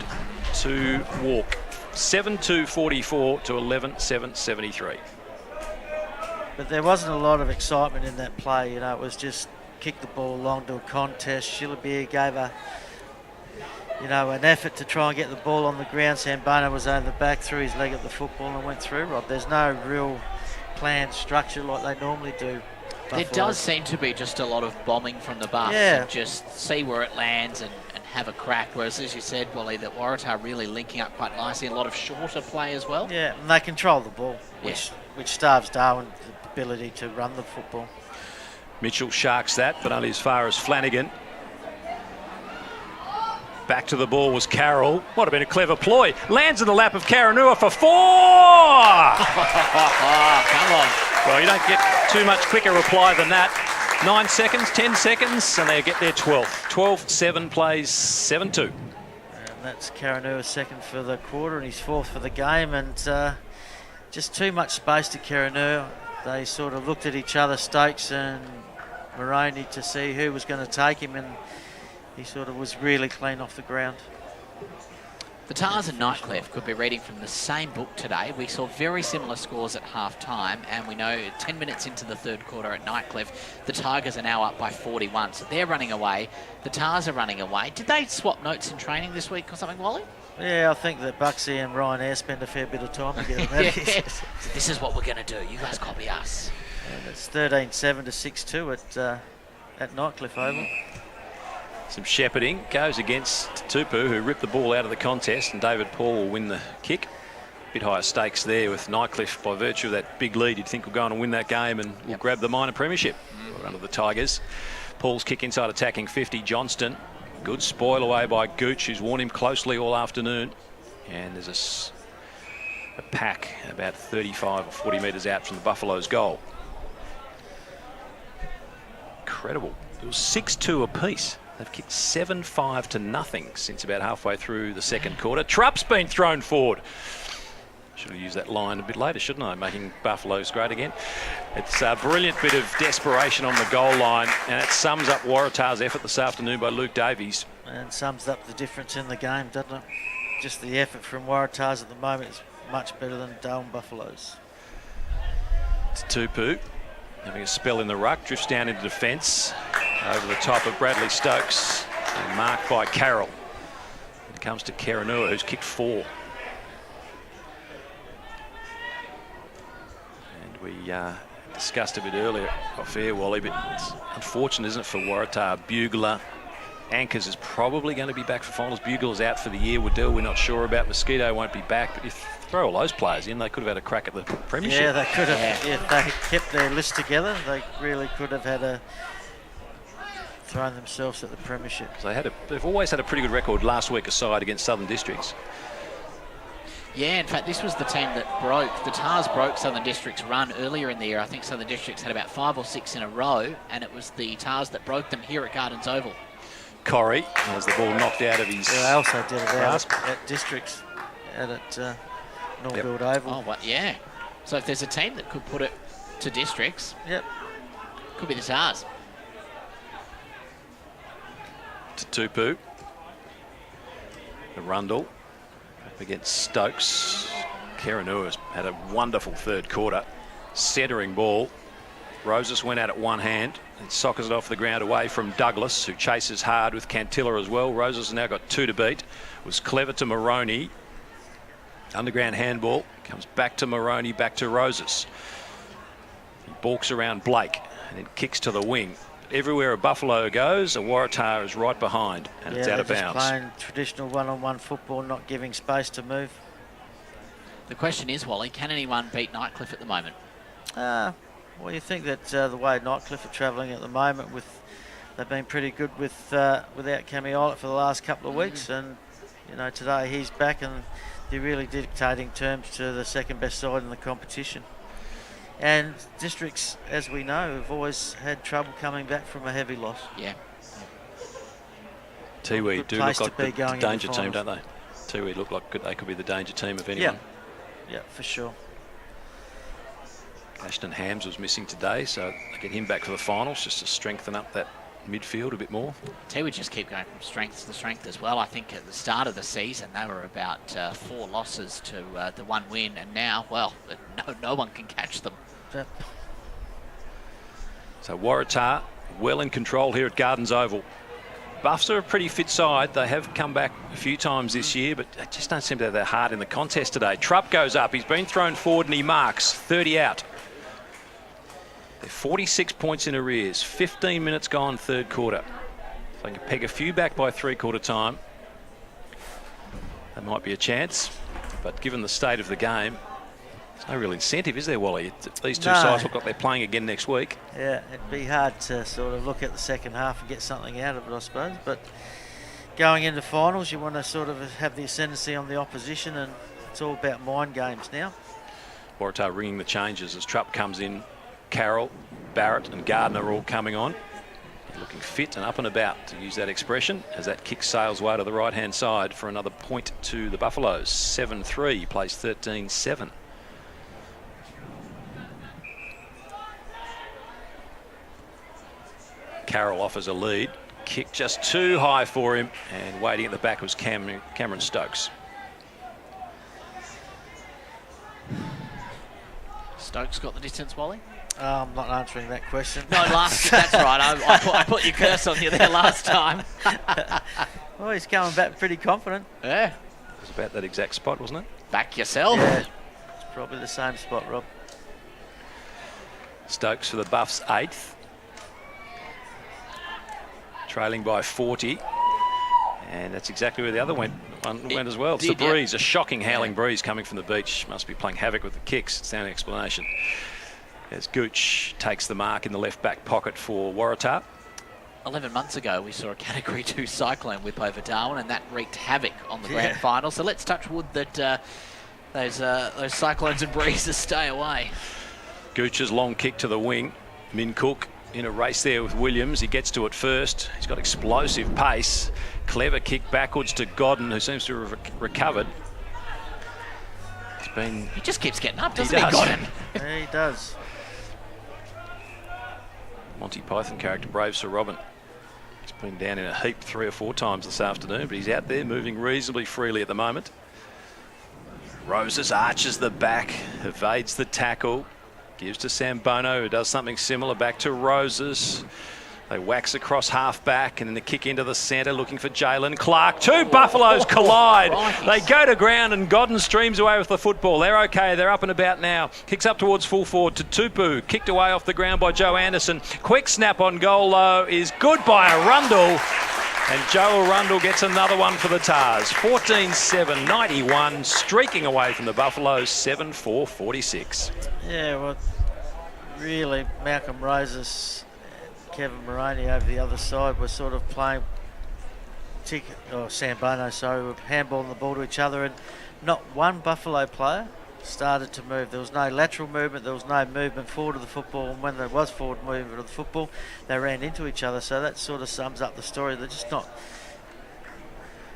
to walk. 7-2-44 to 11-7-73. But there wasn't a lot of excitement in that play. You know, it was just kick the ball along to a contest. Shillabeer gave an effort to try and get the ball on the ground. Sambono was over the back, threw his leg at the football and went through, Rob. There's no real planned structure like they normally do. There does seem to be just a lot of bombing from the Buffs and just see where it lands and have a crack. Whereas, as you said, Wally, that Waratah really linking up quite nicely. A lot of shorter play as well. Yeah, and they control the ball, which starves Darwin the ability to run the football. Mitchell sharks that, but only as far as Flanagan. Back to the ball was Carroll. Might have been a clever ploy. Lands in the lap of Karanua for 4! Come on. Well, you don't get too much quicker reply than that. 9 seconds, 10 seconds, and they get their 12th. 12-7 plays 7-2. And that's Karanua's second for the quarter and his 4th for the game. And just too much space to Karanua. They sort of looked at each other, Stokes and Moroney, to see who was going to take him, and he sort of was really clean off the ground. The Tars and Nightcliff could be reading from the same book today. We saw very similar scores at half-time, and we know 10 minutes into the third quarter at Nightcliff, the Tigers are now up by 41. So they're running away. The Tars are running away. Did they swap notes in training this week or something, Wally? Yeah, I think that Bucksy and Ryan Ayre spend a fair bit of time together. So this is what we're going to do. You guys copy us. And it's 13-7 to 6-2 at Nightcliff Oval. Some shepherding goes against Tupu, who ripped the ball out of the contest, and David Paul will win the kick. A bit higher stakes there with Nightcliff by virtue of that big lead. You'd think we'll go on and win that game and we'll grab the minor premiership under the Tigers. Paul's kick inside attacking 50. Johnston. Good spoil away by Gooch, who's worn him closely all afternoon. And there's a pack about 35 or 40 metres out from the Buffaloes' goal. Incredible. It was 6-2 apiece. They've kicked 7-5 to nothing since about halfway through the second quarter. Trupp's been thrown forward. Should have used that line a bit later, shouldn't I? Making Buffaloes great again. It's a brilliant bit of desperation on the goal line, and it sums up Waratah's effort this afternoon by Luke Davies. And sums up the difference in the game, doesn't it? Just the effort from Waratahs at the moment is much better than Darwin Buffaloes. It's Tupu having a spell in the ruck, drifts down into defence over the top of Bradley Stokes and marked by Carroll. It comes to Karanua, who's kicked 4. And we discussed a bit earlier off air, Wally, but it's unfortunate, isn't it, for Waratah? Bugler, Anchors is probably going to be back for finals. Bugler's out for the year. Waddell, we're not sure about. Mosquito won't be back, but if throw all those players in, they could have had a crack at the premiership. Yeah, they could have. If they kept their list together, they really could have had thrown themselves at the premiership. They've always had a pretty good record last week aside against Southern Districts. Yeah, in fact, this was the team that the Tars broke Southern Districts' run earlier in the year. I think Southern Districts had about 5 or 6 in a row, and it was the Tars that broke them here at Gardens Oval. Corrie has the ball knocked out of his... Yeah, they also did it out at Districts, at Norbuild Oval. Oh, what? Yeah. So if there's a team that could put it to Districts, could be the Tars. To Tupu. Arundel up against Stokes. Karanua had a wonderful third quarter. Centering ball. Roses went out at one hand and sockers it off the ground away from Douglas, who chases hard with Cantilla as well. Roses has now got 2 to beat. Was clever to Moroney. Underground handball. Comes back to Moroney, back to Roses. He balks around Blake and then kicks to the wing. Everywhere a Buffalo goes, a Waratah is right behind, and it's out of bounds. Just playing traditional one-on-one football, not giving space to move. The question is, Wally, can anyone beat Nightcliff at the moment? Well, you think that the way Nightcliff are travelling at the moment, they've been pretty good without Cammy Eilert for the last couple of weeks, and today he's back and they're really dictating terms to the second best side in the competition. And Districts, as we know, have always had trouble coming back from a heavy loss. Yeah. Tiwi good do place look to like be the going into danger team, finals. don't they? Tiwi look like they could be the danger team of anyone. Yeah, for sure. Ashton Hams was missing today, so they get him back for the finals just to strengthen up that midfield a bit more. Tiwi just keep going from strength to strength as well. I think at the start of the season they were about 4 losses to the 1 win, and now, well, no one can catch them. Yep. So Waratah well in control here at Gardens Oval. Buffs are a pretty fit side. They have come back a few times this year, but they just don't seem to have their heart in the contest today. Trupp goes up. He's been thrown forward and he marks. 30 out. They're 46 points in arrears. 15 minutes gone, third quarter. If they can peg a few back by three-quarter time, that might be a chance. But given the state of the game, there's no real incentive, is there, Wally? These two sides look like they're playing again next week. Yeah, it'd be hard to sort of look at the second half and get something out of it, I suppose. But going into finals, you want to sort of have the ascendancy on the opposition, and it's all about mind games now. Waratah ringing the changes as Trupp comes in. Carroll, Barrett and Gardner are all coming on. Looking fit and up and about, to use that expression, as that kick sails way to the right-hand side for another point to the Buffaloes. 7-3, plays 13-7. Carroll offers a lead. Kick just too high for him, and waiting at the back was Cameron Stokes. Stokes got the distance, Wally? I'm not answering that question. No, that's right. I put your curse on you there last time. Well, he's coming back pretty confident. Yeah. It was about that exact spot, wasn't it? Back yourself. Yeah, it's probably the same spot, Rob. Stokes for the Buffs, 8th. Trailing by 40. And that's exactly where the other one went as well. It's the breeze, a shocking howling breeze coming from the beach. Must be playing havoc with the kicks. It's the only explanation. As Gooch takes the mark in the left back pocket for Waratah. 11 months ago, we saw a Category 2 cyclone whip over Darwin, and that wreaked havoc on the grand final. So let's touch wood that those cyclones and breezes stay away. Gooch's long kick to the wing. Min Cook in a race there with Williams. He gets to it first. He's got explosive pace. Clever kick backwards to Godden, who seems to have recovered. He just keeps getting up, doesn't he, Godden? Yeah, he does. Monty Python character, Brave Sir Robin. He's been down in a heap 3 or 4 times this afternoon, but he's out there moving reasonably freely at the moment. Roses arches the back, evades the tackle, gives to Sambono, who does something similar, back to Roses. They wax across half back, and then the kick into the centre, looking for Jalen Clark. 2 Buffaloes collide. They go to ground, and Godden streams away with the football. They're okay. They're up and about now. Kicks up towards full forward to Tupu. Kicked away off the ground by Joe Anderson. Quick snap on goal, though, is good by Arundel. And Joe Arundel gets another one for the Tars. 14-7, 91, streaking away from the Buffaloes, 7-4, 46. Yeah, well, really, Malcolm Roses, Kevin Moroney over the other side were sort of playing Sambono, sorry, were handballing the ball to each other, and not one Buffalo player started to move. There was no lateral movement, there was no movement forward of the football, and when there was forward movement of the football, they ran into each other. So that sort of sums up the story. They're just not...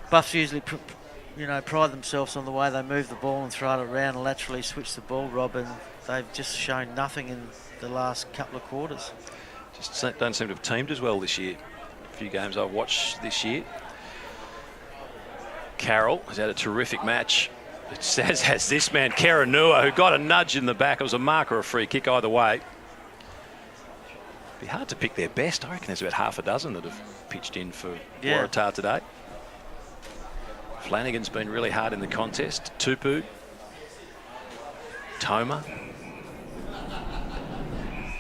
Buffs usually pride themselves on the way they move the ball and throw it around and laterally switch the ball, Rob, and they've just shown nothing in the last couple of quarters. Just don't seem to have teamed as well this year. A few games I've watched this year. Carroll has had a terrific match. It says has this man, Kerenua, who got a nudge in the back. It was a mark or a free kick either way. Be hard to pick their best. I reckon there's about half a dozen that have pitched in for Waratah today. Flanagan's been really hard in the contest. Tupu. Toma.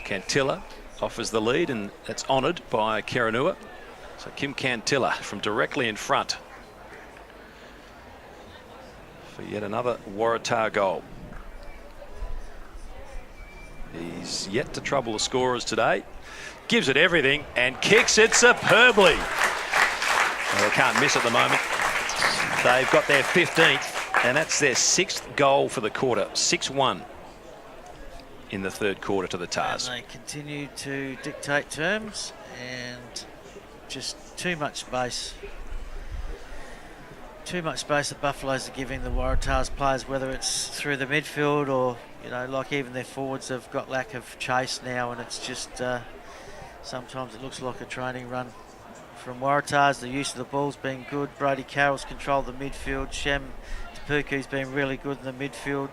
Cantilla offers the lead, and that's honoured by Kerenua. So Kim Cantilla from directly in front for yet another Waratah goal. He's yet to trouble the scorers today. Gives it everything and kicks it superbly. Well, they can't miss at the moment. They've got their 15th, and that's their 6th goal for the quarter. 6-1 in the third quarter to the Tars. And they continue to dictate terms, and just too much space too much space the Buffaloes are giving the Waratahs players, whether it's through the midfield or, like even their forwards have got lack of chase now, and it's just sometimes it looks like a training run from Waratahs. The use of the ball's been good. Brody Carroll's controlled the midfield. Shem Tapuku's been really good in the midfield.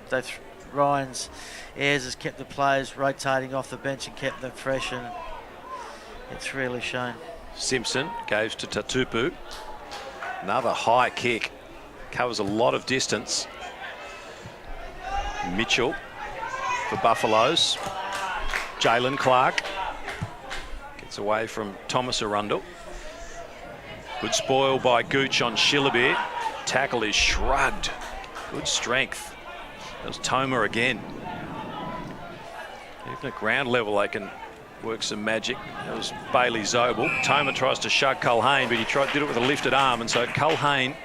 Ryan's Ayres has kept the players rotating off the bench and kept them fresh, and it's really shown. Simpson goes to Tatupu. Another high kick. Covers a lot of distance. Mitchell for Buffaloes. Jalen Clark gets away from Thomas Arundel. Good spoil by Gooch on Shillabir. Tackle is shrugged. Good strength. That was Toma again. Even at ground level they can work some magic. That was Bailey Zobel. Toma tries to shug Culhane, but he did it with a lifted arm, and so Culhane...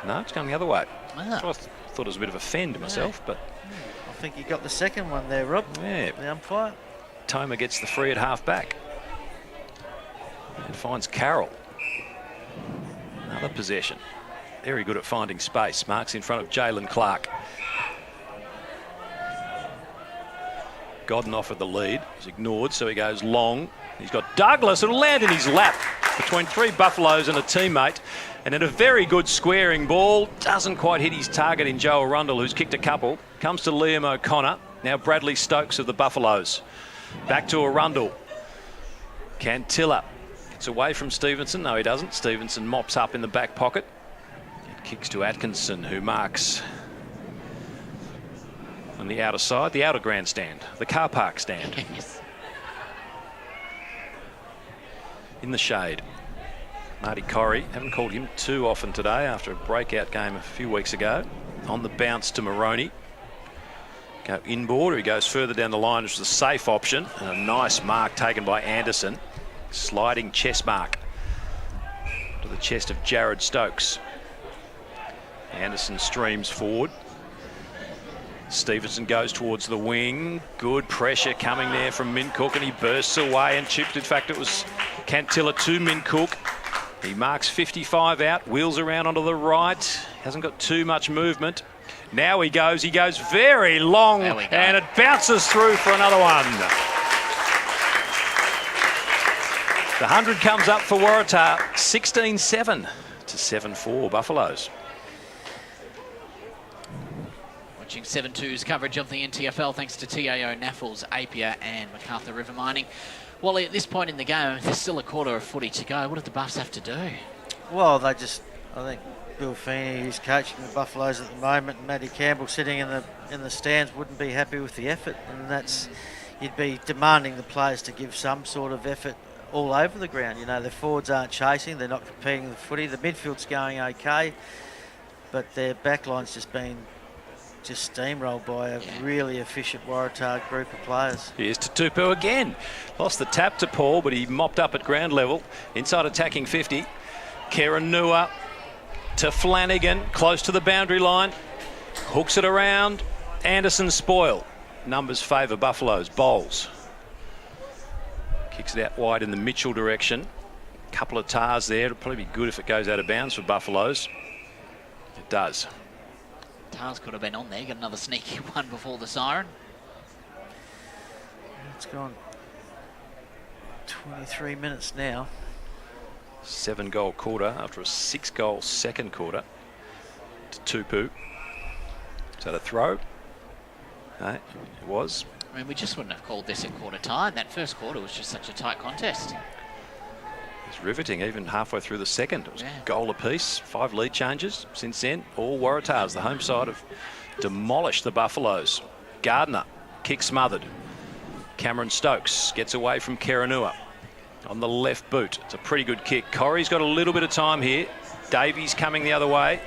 No, it's going the other way. Ah. I thought it was a bit of a fend myself, but... I think you got the second one there, Rob. Yeah. The umpire. Toma gets the free at half back. And finds Carroll. Another possession. Very good at finding space. Marks in front of Jalen Clark. Godden offered the lead. It's ignored, so he goes long. He's got Douglas. It'll land in his lap between 3 Buffaloes and a teammate. And then a very good squaring ball. Doesn't quite hit his target in Joe Arundel, who's kicked a couple. Comes to Liam O'Connor. Now Bradley Stokes of the Buffaloes. Back to Arundel. Cantilla. Gets away from Stevenson. No, he doesn't. Stevenson mops up in the back pocket. It kicks to Atkinson, who marks on the outer side, the outer grandstand, the car park stand. Yes. In the shade. Marty Corrie, haven't called him too often today after a breakout game a few weeks ago. On the bounce to Moroney. Go inboard, or he goes further down the line, which is a safe option. And a nice mark taken by Anderson. Sliding chest mark to the chest of Jared Stokes. Anderson streams forward. Stevenson goes towards the wing. Good pressure coming there from Mincook, and he bursts away and chipped. In fact, it was Cantilla to Mincook. He marks 55 out, wheels around onto the right. Hasn't got too much movement. Now he goes very long, and it bounces through for another one. The 100 comes up for Waratah, 16-7 to 7-4 Buffaloes. Watching 7-2's coverage of the NTFL thanks to TIO NTFL, Apia and MacArthur River Mining. Wally, at this point in the game, there's still a quarter of footy to go. What do the Buffs have to do? Well, I think Bill Feeney, who's coaching the Buffaloes at the moment, and Matty Campbell sitting in the stands, wouldn't be happy with the effort, and you'd be demanding the players to give some sort of effort all over the ground. The forwards aren't chasing, they're not competing with the footy. The midfield's going okay, but their backline's just been steamrolled by a really efficient Waratah group of players. Here's Tatupu again. Lost the tap to Paul, but he mopped up at ground level. Inside attacking 50. Keranua to Flanagan, close to the boundary line. Hooks it around. Anderson spoil. Numbers favour Buffaloes. Bowles. Kicks it out wide in the Mitchell direction. Couple of tars there. It'll probably be good if it goes out of bounds for Buffaloes. It does. Tars could have been on there. Got another sneaky one before the siren. It's gone 23 minutes now. 7-goal quarter after a 6-goal second quarter to Tupu. Is that a throw? No, it was. I mean, we just wouldn't have called this a quarter time. That first quarter was just such a tight contest. It's riveting, even halfway through the second. It was a goal apiece, 5 lead changes. Since then, all Waratahs, the home side, have demolished the Buffaloes. Gardner, kick smothered. Cameron Stokes gets away from Keranua on the left boot. It's a pretty good kick. Corrie's got a little bit of time here. Davies coming the other way.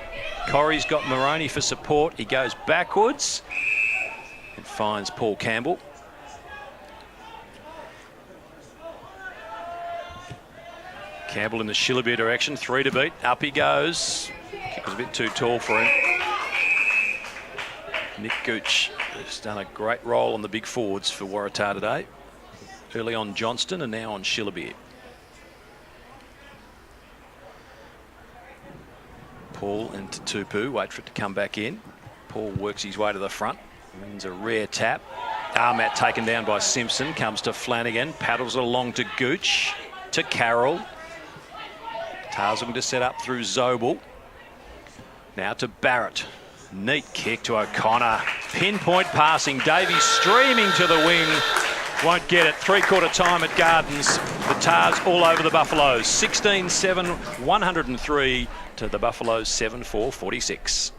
Corrie's got Moroney for support. He goes backwards and finds Paul Campbell. Campbell in the Shillabir direction, 3 to beat. Up he goes. Kick was a bit too tall for him. Nick Gooch has done a great role on the big forwards for Waratah today. Early on Johnston and now on Shillabir. Paul and Tupu wait for it to come back in. Paul works his way to the front, wins a rare tap. Armat taken down by Simpson, comes to Flanagan, paddles it along to Gooch, to Carroll. Tars looking to set up through Zobel. Now to Barrett. Neat kick to O'Connor. Pinpoint passing. Davies streaming to the wing. Won't get it. Three-quarter time at Gardens. The Tars all over the Buffaloes. 16-7, 103 to the Buffaloes 7-4, 46.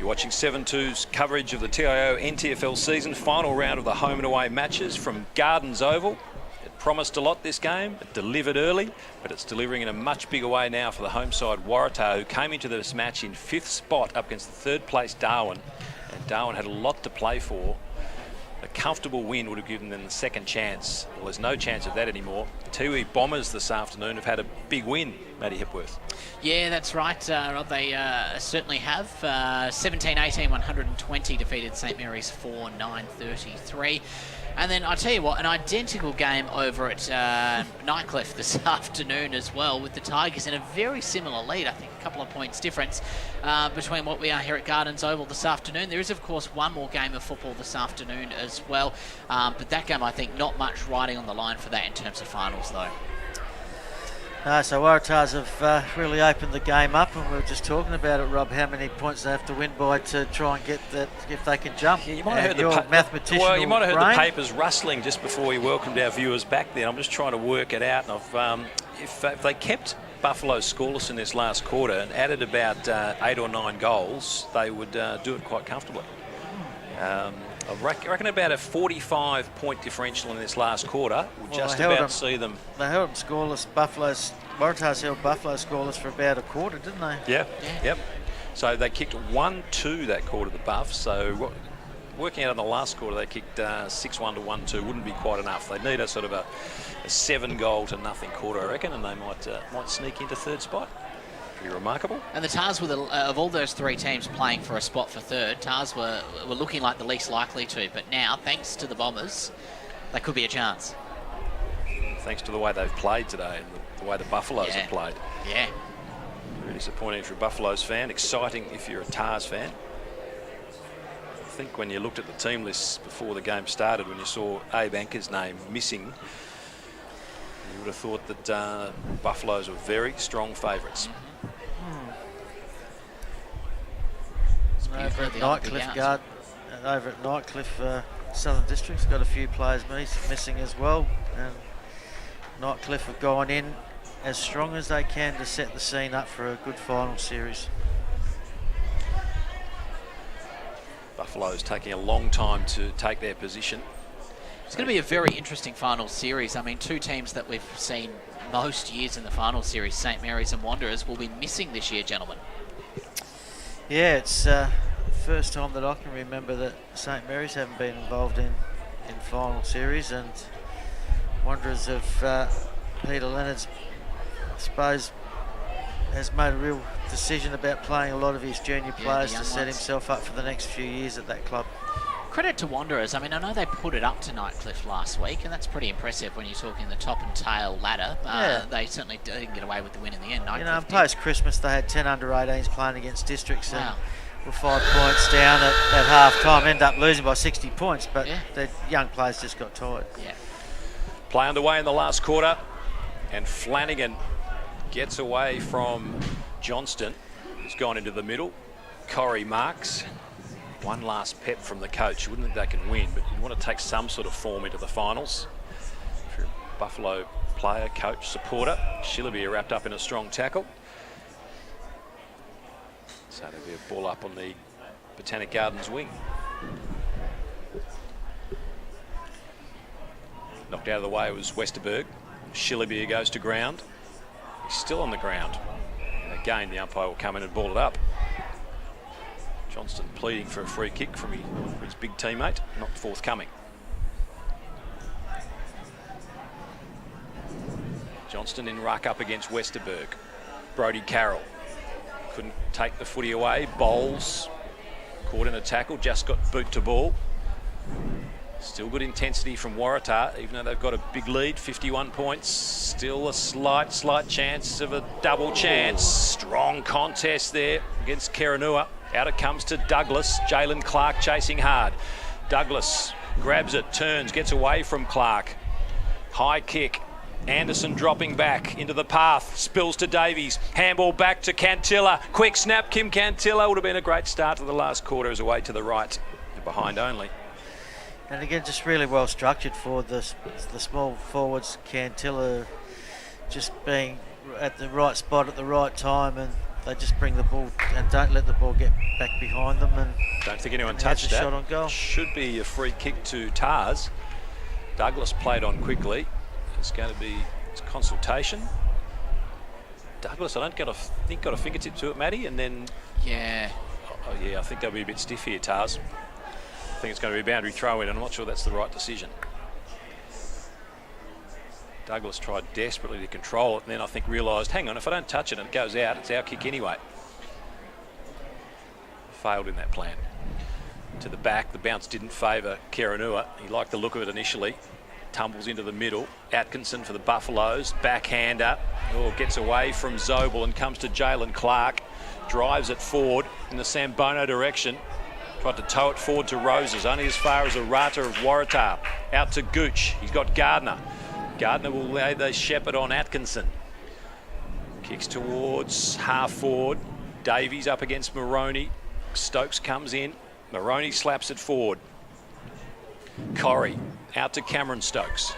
You're watching 7-2's coverage of the TIO NTFL season, final round of the home and away matches from Gardens Oval. It promised a lot this game, it delivered early, but it's delivering in a much bigger way now for the home side Waratah, who came into this match in 5th spot up against the 3rd place Darwin. And Darwin had a lot to play for. A comfortable win would have given them the second chance. Well, there's no chance of that anymore. Tiwi Bombers this afternoon have had a big win, Matty Hepworth. Yeah, that's right, Rob. They certainly have. 17-18, 120 defeated St Mary's 4-9-33. And then I tell you what, an identical game over at Nightcliff this afternoon as well, with the Tigers in a very similar lead. I think a couple of points difference between what we are here at Gardens Oval this afternoon. There is, of course, one more game of football this afternoon as well. But that game, I think, not much riding on the line for that in terms of finals, though. So Waratahs have really opened the game up, and we were just talking about it, Rob, how many points they have to win by to try and get that, if they can jump. Yeah, you might have heard you might have heard the papers rustling just before we welcomed our viewers back there. I'm just trying to work it out. And if they kept Buffaloes scoreless in this last quarter and added about 8 or 9 goals, they would do it quite comfortably. I reckon about a 45-point differential in this last quarter would just about see them. They held them scoreless. Waratahs held Buffaloes scoreless for about a quarter, didn't they? Yeah. Yep. So they kicked 1-2 that quarter, the Buffs. So working out on the last quarter, they kicked 6-1 to 1-2. Wouldn't be quite enough. They need a sort of a 7-goal to nothing quarter, I reckon, and they might sneak into third spot. Pretty remarkable. And the Tars were of all those three teams playing for a spot for third, Tars were looking like the least likely to. But now, thanks to the Bombers, they could be a chance. Thanks to the way they've played today and the way the Buffaloes have played. Yeah. Really disappointing if you're a Buffaloes fan. Exciting if you're a Tars fan. I think when you looked at the team lists before the game started, when you saw Abe Anker's name missing, you would have thought that Buffaloes were very strong favourites. Over at Nightcliff, Southern District's got a few players missing as well. And Nightcliff have gone in as strong as they can to set the scene up for a good final series. Buffaloes taking a long time to take their position. It's going to be a very interesting final series. I mean, two teams that we've seen most years in the final series, St Mary's and Wanderers, will be missing this year, gentlemen. Yeah, it's the first time that I can remember that St Mary's haven't been involved in final series, and Wanderers of Peter Leonard's, I suppose, has made a real decision about playing a lot of his junior players to set himself up for the next few years at that club. Credit to Wanderers. I mean, I know they put it up to Nightcliff last week, and that's pretty impressive when you're talking the top and tail ladder. They certainly didn't get away with the win in the end. Nightcliff post-Christmas they had 10 under-18s playing against districts and were 5 points down at half-time, ended up losing by 60 points, but the young players just got tired. Yeah. Play underway in the last quarter, and Flanagan gets away from Johnston. He's gone into the middle. Corrie marks. One last pep from the coach. You wouldn't think they can win, but you want to take some sort of form into the finals. If you're a Buffalo player, coach, supporter, Shillaby wrapped up in a strong tackle. So there'll be a ball up on the Botanic Gardens wing. Knocked out of the way was Westerberg. Shillaby goes to ground. He's still on the ground. And again, the umpire will come in and ball it up. Johnston pleading for a free kick from his big teammate, not forthcoming. Johnston in ruck up against Westerberg. Brodie Carroll couldn't take the footy away. Bowles caught in a tackle, just got boot to ball. Still good intensity from Waratah, even though they've got a big lead, 51 points. Still a slight chance of a double chance. Strong contest there against Keranua. Out it comes to Douglas. Jalen Clark chasing hard. Douglas grabs it, turns, gets away from Clark. High kick. Anderson dropping back into the path. Spills to Davies. Handball back to Cantilla. Quick snap, Kim Cantilla. Would have been a great start to the last quarter as away to the right. Behind only. And again, just really well structured for the small forwards. Cantilla just being at the right spot at the right time, and they just bring the ball and don't let the ball get back behind them. And don't think anyone touched that. Shot on goal. Should be a free kick to Tars. Douglas played on quickly. It's going to be consultation. Douglas, I think got a fingertip to it, Matty, and then I think they'll be a bit stiff here, Tars. think it's going to be a boundary throw in, and I'm not sure that's the right decision. Douglas tried desperately to control it, and then I think realised, hang on, if I don't touch it and it goes out, it's our kick anyway. Failed in that plan. To the back, the bounce didn't favour Kerenua. He liked the look of it initially. Tumbles into the middle. Atkinson for the Buffaloes. Backhander. Oh, gets away from Zobel and comes to Jalen Clark. Drives it forward in the Sambono direction. Tried to tow it forward to Roses, only as far as Waratah of Waratah. Out to Gooch. He's got Gardner. Gardner will lay the shepherd on Atkinson. Kicks towards half forward. Davies up against Moroney. Stokes comes in. Moroney slaps it forward. Corrie out to Cameron Stokes.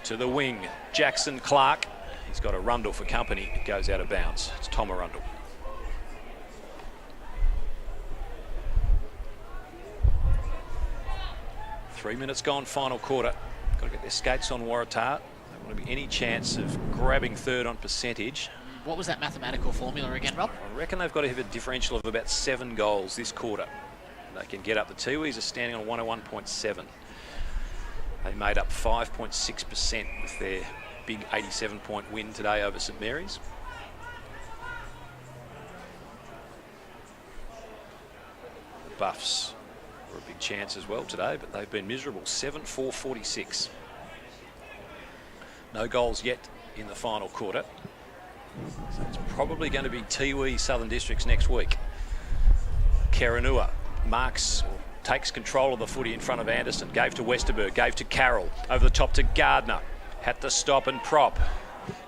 To the wing, Jackson Clark. He's got a Rundle for company. It goes out of bounds. It's Tom Arundel. Three minutes gone, final quarter. Got to get their skates on Waratah. Don't want to be any chance of grabbing third on percentage. What was that mathematical formula again, Rob? I reckon they've got to have a differential of about 7 goals this quarter. They can get up. The Tiwis are standing on 101.7. They made up 5.6% with their big 87-point win today over St Mary's. The Buffs were a big chance as well today, but they've been miserable. 7-4-46. No goals yet in the final quarter. So it's probably going to be Tiwi Southern Districts next week. Kerenua marks or takes control of the footy in front of Anderson. Gave to Westerberg, gave to Carroll. Over the top to Gardner. Had to stop and prop.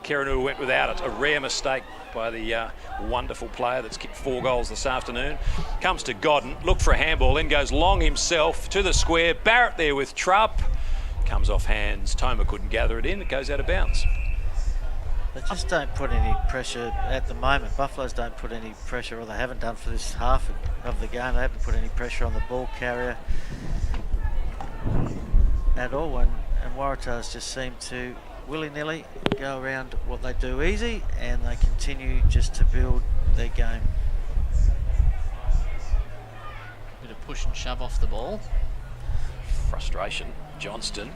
Kerenua went without it. A rare mistake by the wonderful player that's kicked 4 goals this afternoon. Comes to Godden, looked for a handball, then goes long himself to the square. Barrett there with Trupp. Comes off hands. Toma couldn't gather it in. It goes out of bounds. They just don't put any pressure at the moment. Buffaloes don't put any pressure, or they haven't done for this half of the game. They haven't put any pressure on the ball carrier at all. And Waratahs just seem to willy-nilly go around what they do easy, and they continue just to build their game. Bit of push and shove off the ball. Frustration. Johnston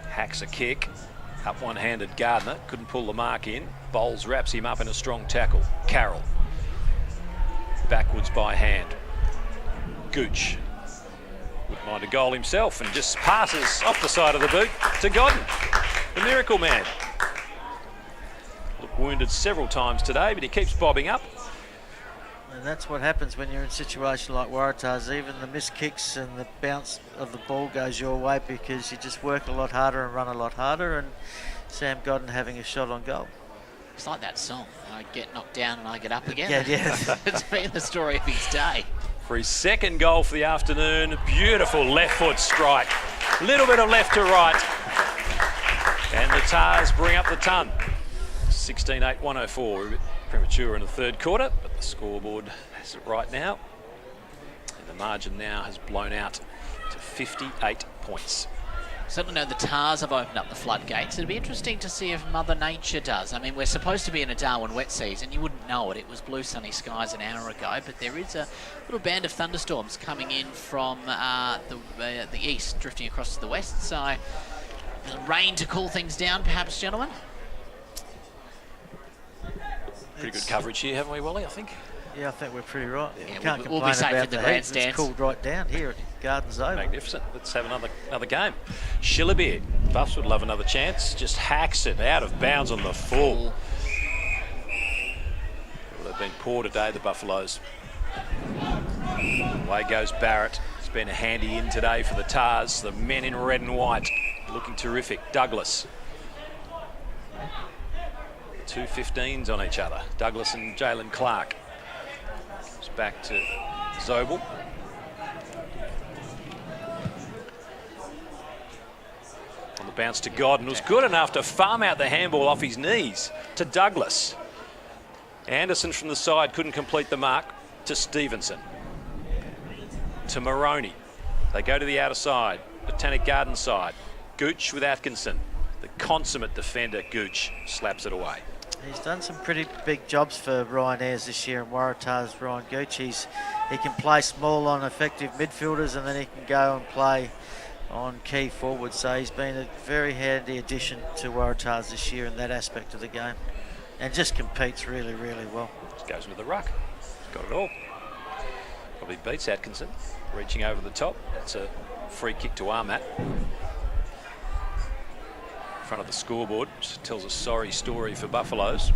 hacks a kick. Up one-handed Gardner, couldn't pull the mark in. Bowles wraps him up in a strong tackle. Carroll. Backwards by hand. Gooch. Wouldn't mind a goal himself and just passes off the side of the boot to Godden, the miracle man. Looked wounded several times today, but he keeps bobbing up. And that's what happens when you're in a situation like Waratahs. Even the missed kicks and the bounce of the ball goes your way because you just work a lot harder and run a lot harder, and Sam Godden having a shot on goal. It's like that song, I get knocked down and I get up again. Yeah. It's been the story of his day. For his second goal for the afternoon, beautiful left foot strike. Little bit of left to right. And the Tars bring up the ton. 16-8, 104. We're a bit premature in the third quarter, but the scoreboard has it right now. And the margin now has blown out to 58 points. Certainly know the Tars have opened up the floodgates. It'll be interesting to see if Mother Nature does. I mean, we're supposed to be in a Darwin wet season. You wouldn't know it. It was blue sunny skies an hour ago, but there is a little band of thunderstorms coming in from the east, drifting across to the west. So rain to cool things down, perhaps, gentlemen. Pretty good coverage here, haven't we, Wally, I think? Yeah, I think we're pretty right. Yeah, You can't we'll complain be safe about in the heat. grandstands. It's cooled right down here at Gardens Oval. Magnificent. Let's have another game. Shillabeer. Buffs would love another chance. Just hacks it out of bounds on the full. Well, they've been poor today, the Buffaloes. Away goes Barrett. It's been a handy in today for the Tars. The men in red and white looking terrific. Douglas. 2 15s on each other. Douglas and Jalen Clark. Comes back to Zobel. On the bounce to Godden. Was good enough to farm out the handball off his knees to Douglas. Anderson from the side couldn't complete the mark to Stevenson. To Moroney. They go to the outer side. Botanic Garden side. Gooch with Atkinson. The consummate defender, Gooch, slaps it away. He's done some pretty big jobs for Ryan Ayres this year, and Waratah's Ryan Gooch. He can play small on effective midfielders, and then he can go and play on key forwards. So he's been a very handy addition to Waratah's this year in that aspect of the game, and just competes really, really well. Just goes into the ruck. Got it all. Probably beats Atkinson. Reaching over the top. That's a free kick to Armat. In front of the scoreboard. Just tells a sorry story for Buffaloes.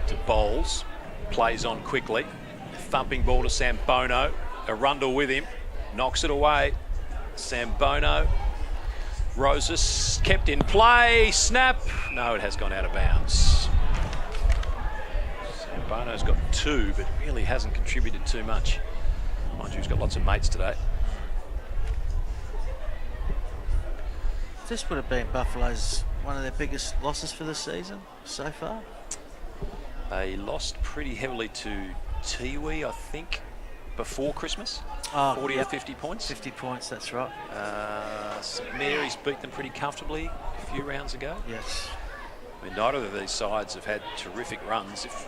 To Bowles. Plays on quickly. Thumping ball to Sambono. Arundel with him. Knocks it away. Sambono. Roses kept in play. Snap. No, it has gone out of bounds. Sambono's got 2, but really hasn't contributed too much. Mind you, he's got lots of mates today. This would have been Buffalo's one of their biggest losses for the season so far. They lost pretty heavily to Tiwi, I think, before Christmas. 40 or 50 points. 50 points, that's right. St Mary's beat them pretty comfortably a few rounds ago. Yes. I mean, neither of these sides have had terrific runs. If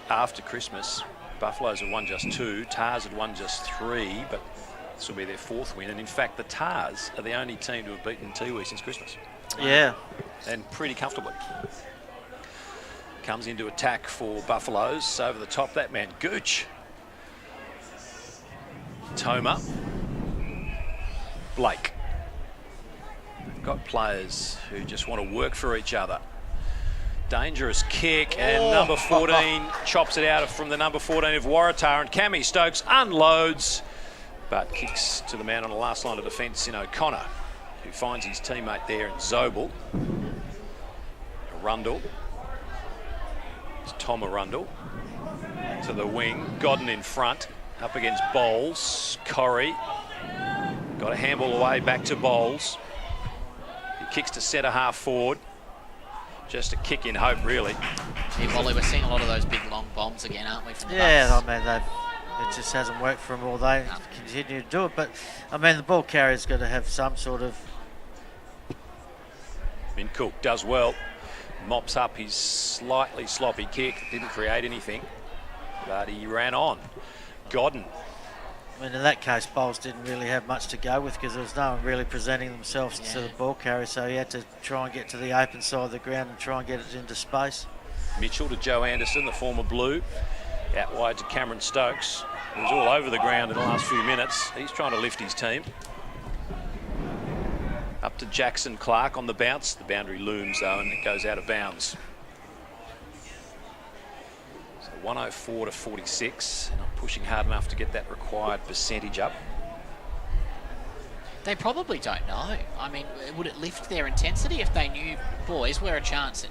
after Christmas, Buffaloes have won just 2, Tars had won just 3, but this will be their 4th win. And in fact, the Tars are the only team to have beaten Tiwi since Christmas. Yeah. And pretty comfortably. Comes into attack for Buffaloes. Over the top, that man, Gooch. Toma. Blake. They've got players who just want to work for each other. Dangerous kick, and number 14 chops it out from the number 14 of Waratah, and Cammy Stokes unloads, but kicks to the man on the last line of defence in O'Connor, who finds his teammate there in Zobel. Arundel. It's Tom Arundel. To the wing, Godden in front, up against Bowles. Corrie. Got a handball away, back to Bowles. He kicks to centre half forward. Just a kick in hope, really. Yeah, Wally, we're seeing a lot of those big long bombs again, aren't we? From the Yeah, Buffs? I mean, it just hasn't worked for them all. They continue to do it, but I mean, the ball carrier's got to have some sort of. Mincook does well. Mops up his slightly sloppy kick. Didn't create anything, but he ran on. Godden. I mean, in that case, Bowles didn't really have much to go with because there was no one really presenting themselves to the ball carrier, so he had to try and get to the open side of the ground and try and get it into space. Mitchell to Joe Anderson, the former Blue. Out wide to Cameron Stokes, who's all over the ground in the last few minutes. He's trying to lift his team. Up to Jackson Clark on the bounce. The boundary looms, though, and it goes out of bounds. So 104 to 46. Not pushing hard enough to get that required percentage up. They probably don't know. I mean, would it lift their intensity if they knew, boys, we're a chance,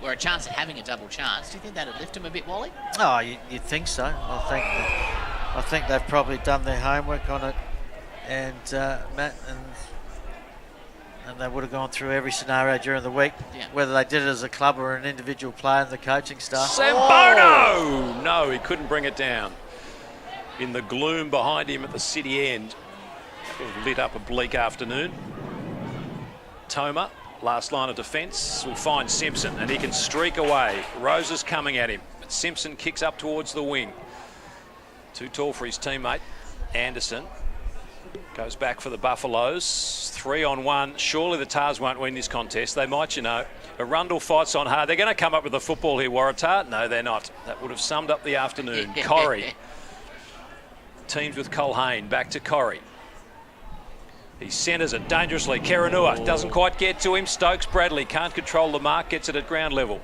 we're a chance at having a double chance? Do you think that'd lift them a bit, Wally? Oh, you'd think so. I think they've probably done their homework on it, and Matt, and they would have gone through every scenario during the week, whether they did it as a club or an individual player and the coaching staff. Sambono! No, he couldn't bring it down. In the gloom behind him at the city end, it lit up a bleak afternoon. Toma, last line of defence, will find Simpson, and he can streak away. Rose is coming at him, but Simpson kicks up towards the wing. Too tall for his teammate. Anderson goes back for the Buffaloes. 3-on-1. Surely the Tars won't win this contest. They might, you know. Arundel fights on hard. They're going to come up with the football here, Waratah. No, they're not. That would have summed up the afternoon. Corrie teams with Colhane. Back to Corrie. He centres it dangerously. Keranua doesn't quite get to him. Stokes Bradley can't control the mark. Gets it at ground level.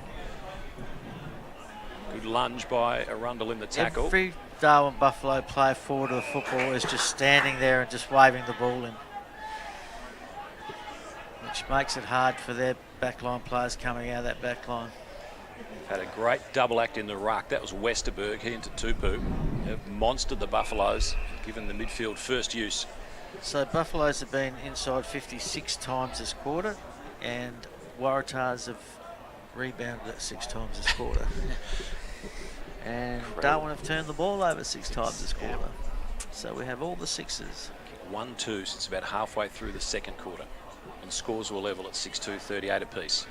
Good lunge by Arundel in the tackle. Every Darwin Buffalo player forward of the football is just standing there and just waving the ball in, which makes it hard for their backline players coming out of that backline. Had a great double act in the ruck. That was Westerberg. He into Tupu. Have monstered the Buffaloes, given the midfield first use. So Buffaloes have been inside 56 times this quarter, and Waratahs have rebounded it 6 times this quarter. And Darwin have turned the ball over 6 times this quarter. So we have all the sixes. 1-2 since about halfway through the second quarter. And scores were level at 6-2, 38 apiece.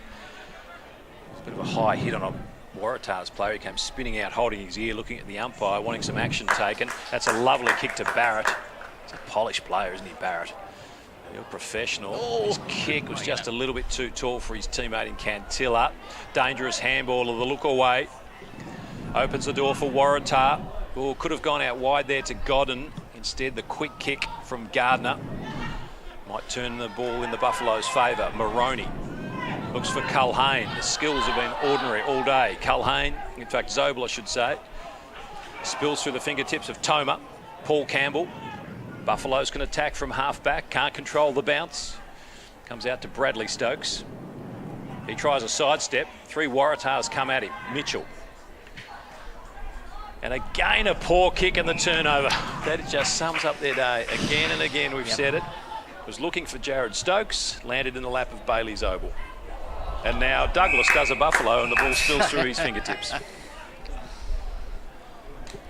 a bit of a high hit on a Waratah's player. He came spinning out, holding his ear, looking at the umpire, wanting some action taken. That's a lovely kick to Barrett. He's a polished player, isn't he, Barrett? Real professional. Oh. His kick was just a little bit too tall for his teammate in Cantilla. Dangerous handball of the look away. Opens the door for Waratah. Oh, could have gone out wide there to Godden. Instead, the quick kick from Gardner might turn the ball in the Buffaloes' favour. Maroney looks for Culhane. The skills have been ordinary all day. Culhane, in fact Zobel I should say, spills through the fingertips of Toma. Paul Campbell. Buffaloes can attack from half-back, can't control the bounce. Comes out to Bradley Stokes. He tries a sidestep. 3 Waratahs come at him. Mitchell. And again a poor kick in the turnover. That just sums up their day. Again and again we've said it. Was looking for Jared Stokes, landed in the lap of Bailey Zobel. And now Douglas does a Buffalo and the ball spills through his fingertips.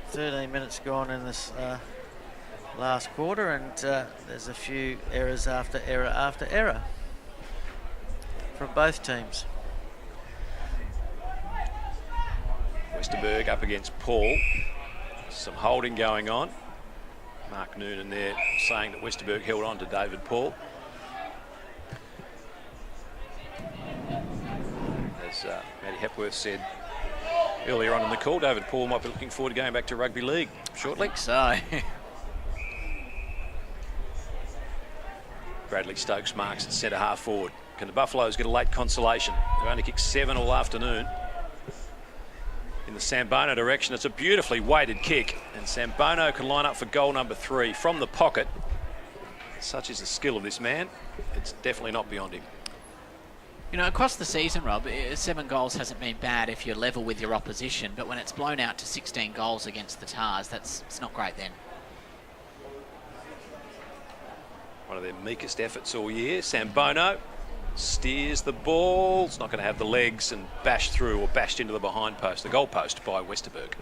13 minutes gone in this last quarter, and there's a few errors after error from both teams. Westerberg up against Paul. Some holding going on. Mark Noonan there saying that Westerberg held on to David Paul. As Matty Hepworth said earlier on in the call, David Paul might be looking forward to going back to rugby league shortly. So. Bradley Stokes marks at centre half forward. Can the Buffaloes get a late consolation? They've only kicked 7 all afternoon. In the Sambono direction, it's a beautifully weighted kick, and Sambono can line up for goal number 3 from the pocket. Such is the skill of this man. It's definitely not beyond him. You know, across the season, Rob, 7 goals hasn't been bad if you're level with your opposition, but when it's blown out to 16 goals against the Tars, it's not great then. One of their meekest efforts all year. Sambono steers the ball. It's not going to have the legs and bashed through or bashed into the behind post, the goal post by Westerberg.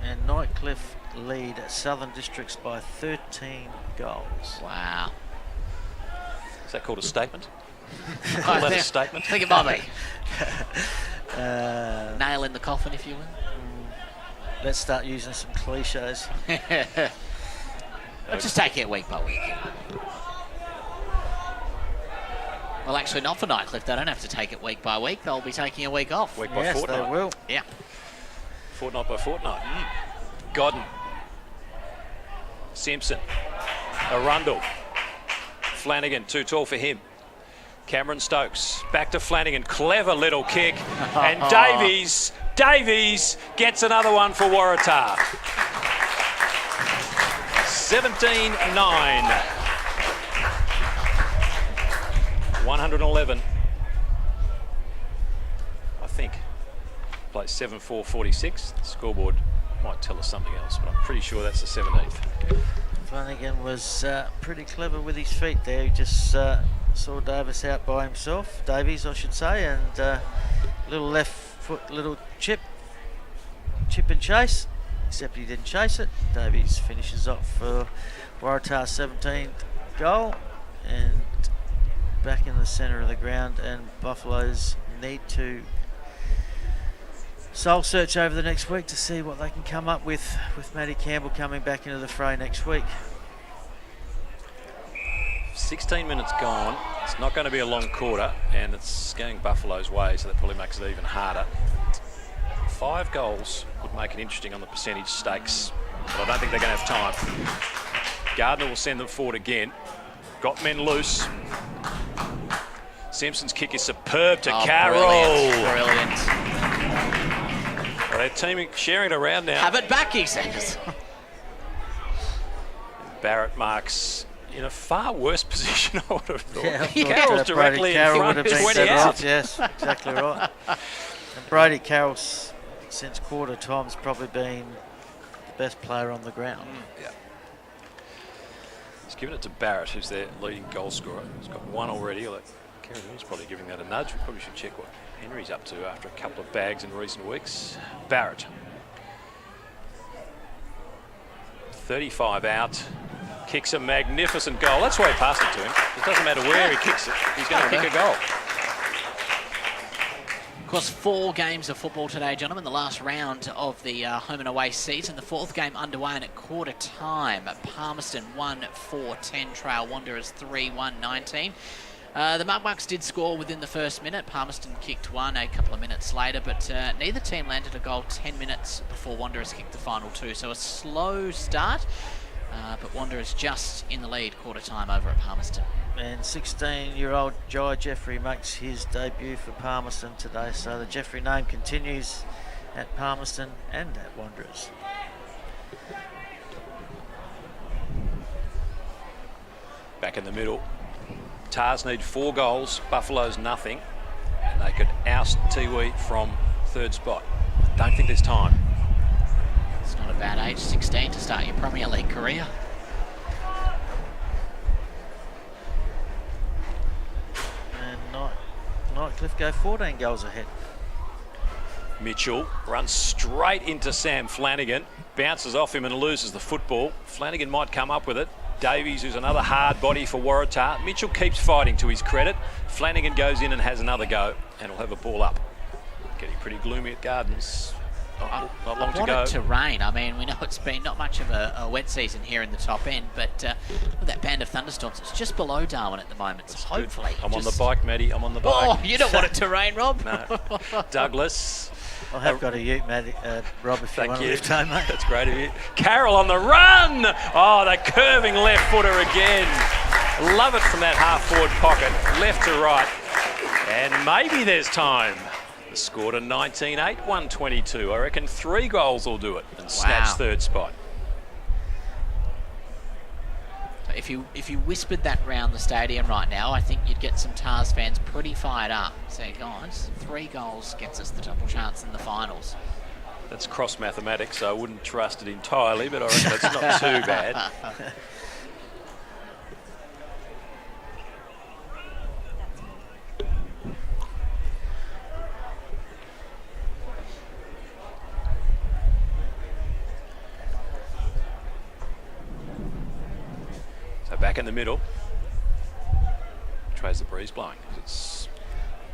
And Nightcliff lead Southern Districts by 13 goals. Wow. Is that called a statement? Call that a statement? I think it might be. Nail in the coffin, if you will. Let's start using some cliches. Let's just take it week by week. Well, actually, not for Nightcliff. They don't have to take it week by week. They'll be taking a week off. Week by Yes, fortnight. they will. Yeah. Fortnight by fortnight. Godden. Simpson. Arundel. Flanagan, too tall for him. Cameron Stokes. Back to Flanagan. Clever little kick. And Davies gets another one for Waratah. 17-9. 111. I think. Plays 7-4-46. The scoreboard might tell us something else, but I'm pretty sure that's the 17th. Flanagan was pretty clever with his feet there. He just saw Davis out by himself. Davies, I should say, and little left foot, little chip and chase. Except he didn't chase it. Davies finishes off for Waratah's 17th goal, and back in the centre of the ground, and Buffaloes need to soul search over the next week to see what they can come up with Matty Campbell coming back into the fray next week. 16 minutes gone. It's not going to be a long quarter, and it's going Buffalo's way, so that probably makes it even harder. 5 goals would make it interesting on the percentage stakes, but I don't think they're going to have time. Gardner will send them forward again. Got men loose. Simpson's kick is superb to Carroll. Brilliant. Well, they're teaming, sharing it around now. Have it back, he says. Barrett marks in a far worse position, I would have thought. Yeah, I thought, Carroll's directly in Carroll front, would have been 20 set out. off. Yes, exactly right. And Brady Carroll, since quarter time's probably been the best player on the ground. Yeah. He's given it to Barrett, who's their leading goal scorer. He's got 1 already. Kerry Mills probably giving that a nudge. We probably should check what Henry's up to after a couple of bags in recent weeks. Barrett. 35 out. Kicks a magnificent goal. That's why he passed it to him. It doesn't matter where he kicks it. He's going to kick a goal. Of course, 4 games of football today, gentlemen. The last round of the home and away season. The 4th game underway and at quarter time. Palmerston 1-4-10 trail Wanderers 3-1-19. The Mugbucks did score within the first minute. Palmerston kicked one a couple of minutes later, but neither team landed a goal 10 minutes before Wanderers kicked the final 2. So a slow start, but Wanderers just in the lead quarter time over at Palmerston. And 16-year-old Jai Jeffrey makes his debut for Palmerston today. So the Jeffrey name continues at Palmerston and at Wanderers. Back in the middle. Tars need 4 goals, Buffaloes nothing, and they could oust Tiwi from 3rd spot. Don't think there's time. It's not a bad age, 16, to start your Premier League career. And Nightcliff go 14 goals ahead. Mitchell runs straight into Sam Flanagan, bounces off him and loses the football. Flanagan might come up with it. Davies, who's another hard body for Waratah. Mitchell keeps fighting to his credit. Flanagan goes in and has another go, and will have a ball up. Getting pretty gloomy at Gardens. Not long to go. I want it to rain. I mean, we know it's been not much of a wet season here in the top end, but with that band of thunderstorms, it's just below Darwin at the moment. So hopefully, I'm on the bike, Matty. I'm on the bike. Oh, you don't want it to rain, Rob. No. Douglas. I have got a ute, Matt, Rob, if you want to lift home, mate. That's great of you. Carroll on the run. Oh, the curving left footer again. Love it from that half-forward pocket, left to right. And maybe there's time. The score to 19-8, 122. I reckon 3 goals will do it and snatch 3rd spot. So if you whispered that round the stadium right now, I think you'd get some Tars fans pretty fired up. Say, guys, 3 goals gets us the double chance in the finals. That's cross mathematics, so I wouldn't trust it entirely, but I reckon it's not too bad. So back in the middle. Which way's the breeze blowing? It's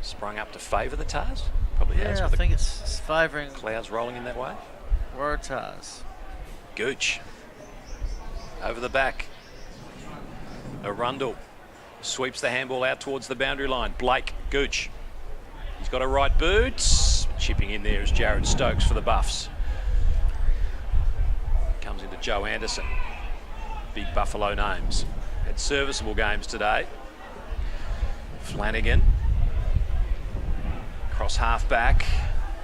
sprung up to favour the Tars? Probably has. Yeah, I think it's favouring Clouds rolling in that way. Waratahs. Gooch. Over the back. Arundel sweeps the handball out towards the boundary line. Blake Gooch. He's got a right boot. Chipping in there is Jared Stokes for the Buffs. Comes into Joe Anderson. Big Buffalo names. Had serviceable games today. Flanagan. Cross half back.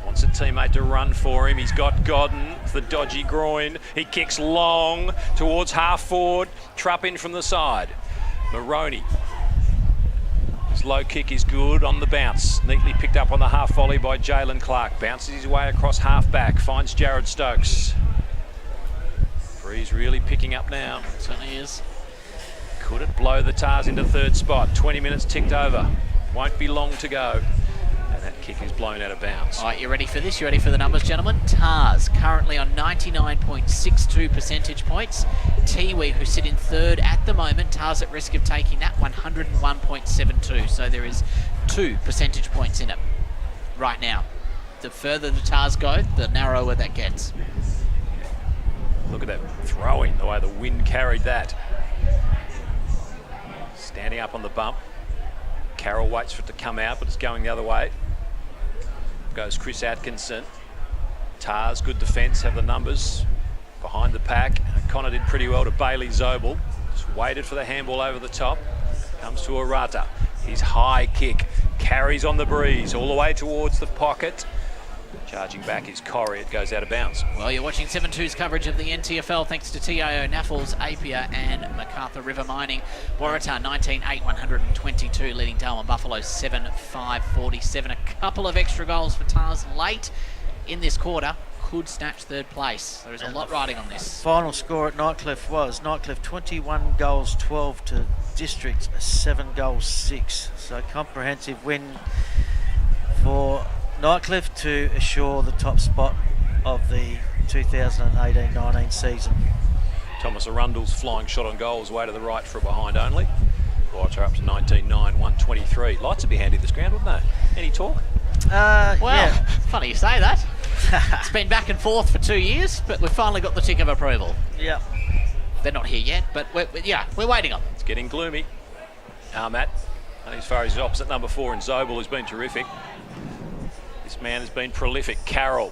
Wants a teammate to run for him. He's got Godden, the dodgy groin. He kicks long towards half forward. Trupp in from the side. Maroney. His low kick is good on the bounce. Neatly picked up on the half volley by Jalen Clark. Bounces his way across half back. Finds Jared Stokes. Breeze really picking up now. It certainly is. Could it blow the Tars into 3rd spot? 20 minutes ticked over. Won't be long to go. And that kick is blown out of bounds. All right, you ready for this? You ready for the numbers, gentlemen? Tars currently on 99.62 percentage points. Tiwi, who sit in 3rd at the moment. Tars at risk of taking that 101.72. So there is 2 percentage points in it right now. The further the Tars go, the narrower that gets. Look at that throwing, the way the wind carried that. Standing up on the bump. Carroll waits for it to come out, but it's going the other way. Goes Chris Atkinson. Tars, good defence, have the numbers. Behind the pack. Connor did pretty well to Bailey Zobel. Just waited for the handball over the top. Comes to Waratah. His high kick carries on the breeze all the way towards the pocket. Charging back is Corrie. It goes out of bounds. Well, you're watching 7-2's coverage of the NTFL thanks to TIO NTFL, Apia and MacArthur River Mining. Waratah 19-8, 122, leading Darwin Buffaloes 7-5, 47. A couple of extra goals for Tars late in this quarter could snatch 3rd place. There is a lot riding on this. Final score at Nightcliff was Nightcliff 21 goals 12 to District 7 goals 6. So comprehensive win for Nightcliff to assure the top spot of the 2018-19 season. Thomas Arundel's flying shot on goal was way to the right for a behind only. Waratah up to 19-9, 123. Lights would be handy this ground, wouldn't they? Any talk? Well, Yeah. funny you say that. It's been back and forth for 2 years, but we've finally got the tick of approval. Yeah. They're not here yet, but we're waiting on them. It's getting gloomy. Matt, and as far as his opposite number 4 in Zobel, who's been terrific. This man has been prolific. Carroll.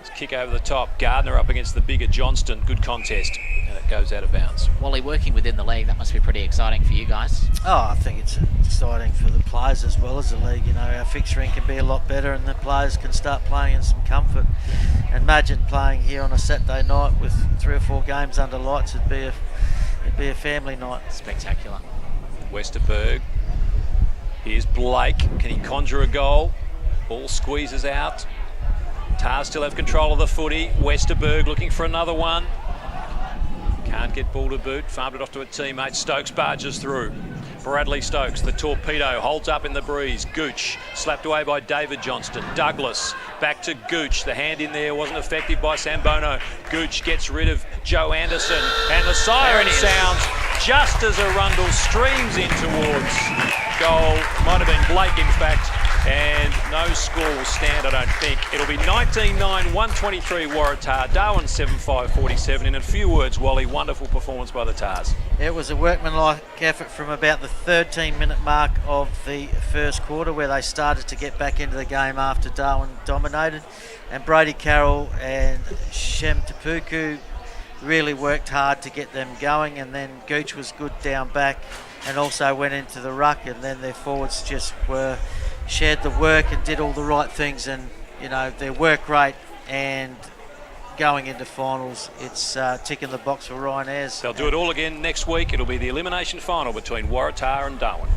His kick over the top. Gardner up against the bigger Johnston. Good contest. And it goes out of bounds. Wally, working within the league, that must be pretty exciting for you guys. Oh, I think it's exciting for the players as well as the league. You know, our fixturing can be a lot better and the players can start playing in some comfort. And imagine playing here on a Saturday night with 3 or 4 games under lights. It'd be a family night. Spectacular. Westerberg. Here's Blake. Can he conjure a goal? Ball squeezes out. Tars still have control of the footy. Westerberg looking for another one. Can't get ball to boot. Farmed it off to a teammate. Stokes barges through. Bradley Stokes, the torpedo, holds up in the breeze. Gooch slapped away by David Johnston. Douglas back to Gooch. The hand in there wasn't effective by Sambono. Gooch gets rid of Joe Anderson. And the siren sounds just as Arundel streams in towards goal. Might have been Blake, in fact. And no score will stand, I don't think. It'll be 19-9, 123 Waratah, Darwin 7-5-47. In a few words, Wally, wonderful performance by the Tars. It was a workmanlike effort from about the 13-minute mark of the first quarter, where they started to get back into the game after Darwin dominated. And Brady Carroll and Shem Tapuku really worked hard to get them going, and then Gooch was good down back and also went into the ruck, and then their forwards just shared the work and did all the right things, and you know, their work rate and going into finals, it's ticking the box for Ryan Ayres. They'll do it all again next week. It'll be the elimination final between Waratah and Darwin.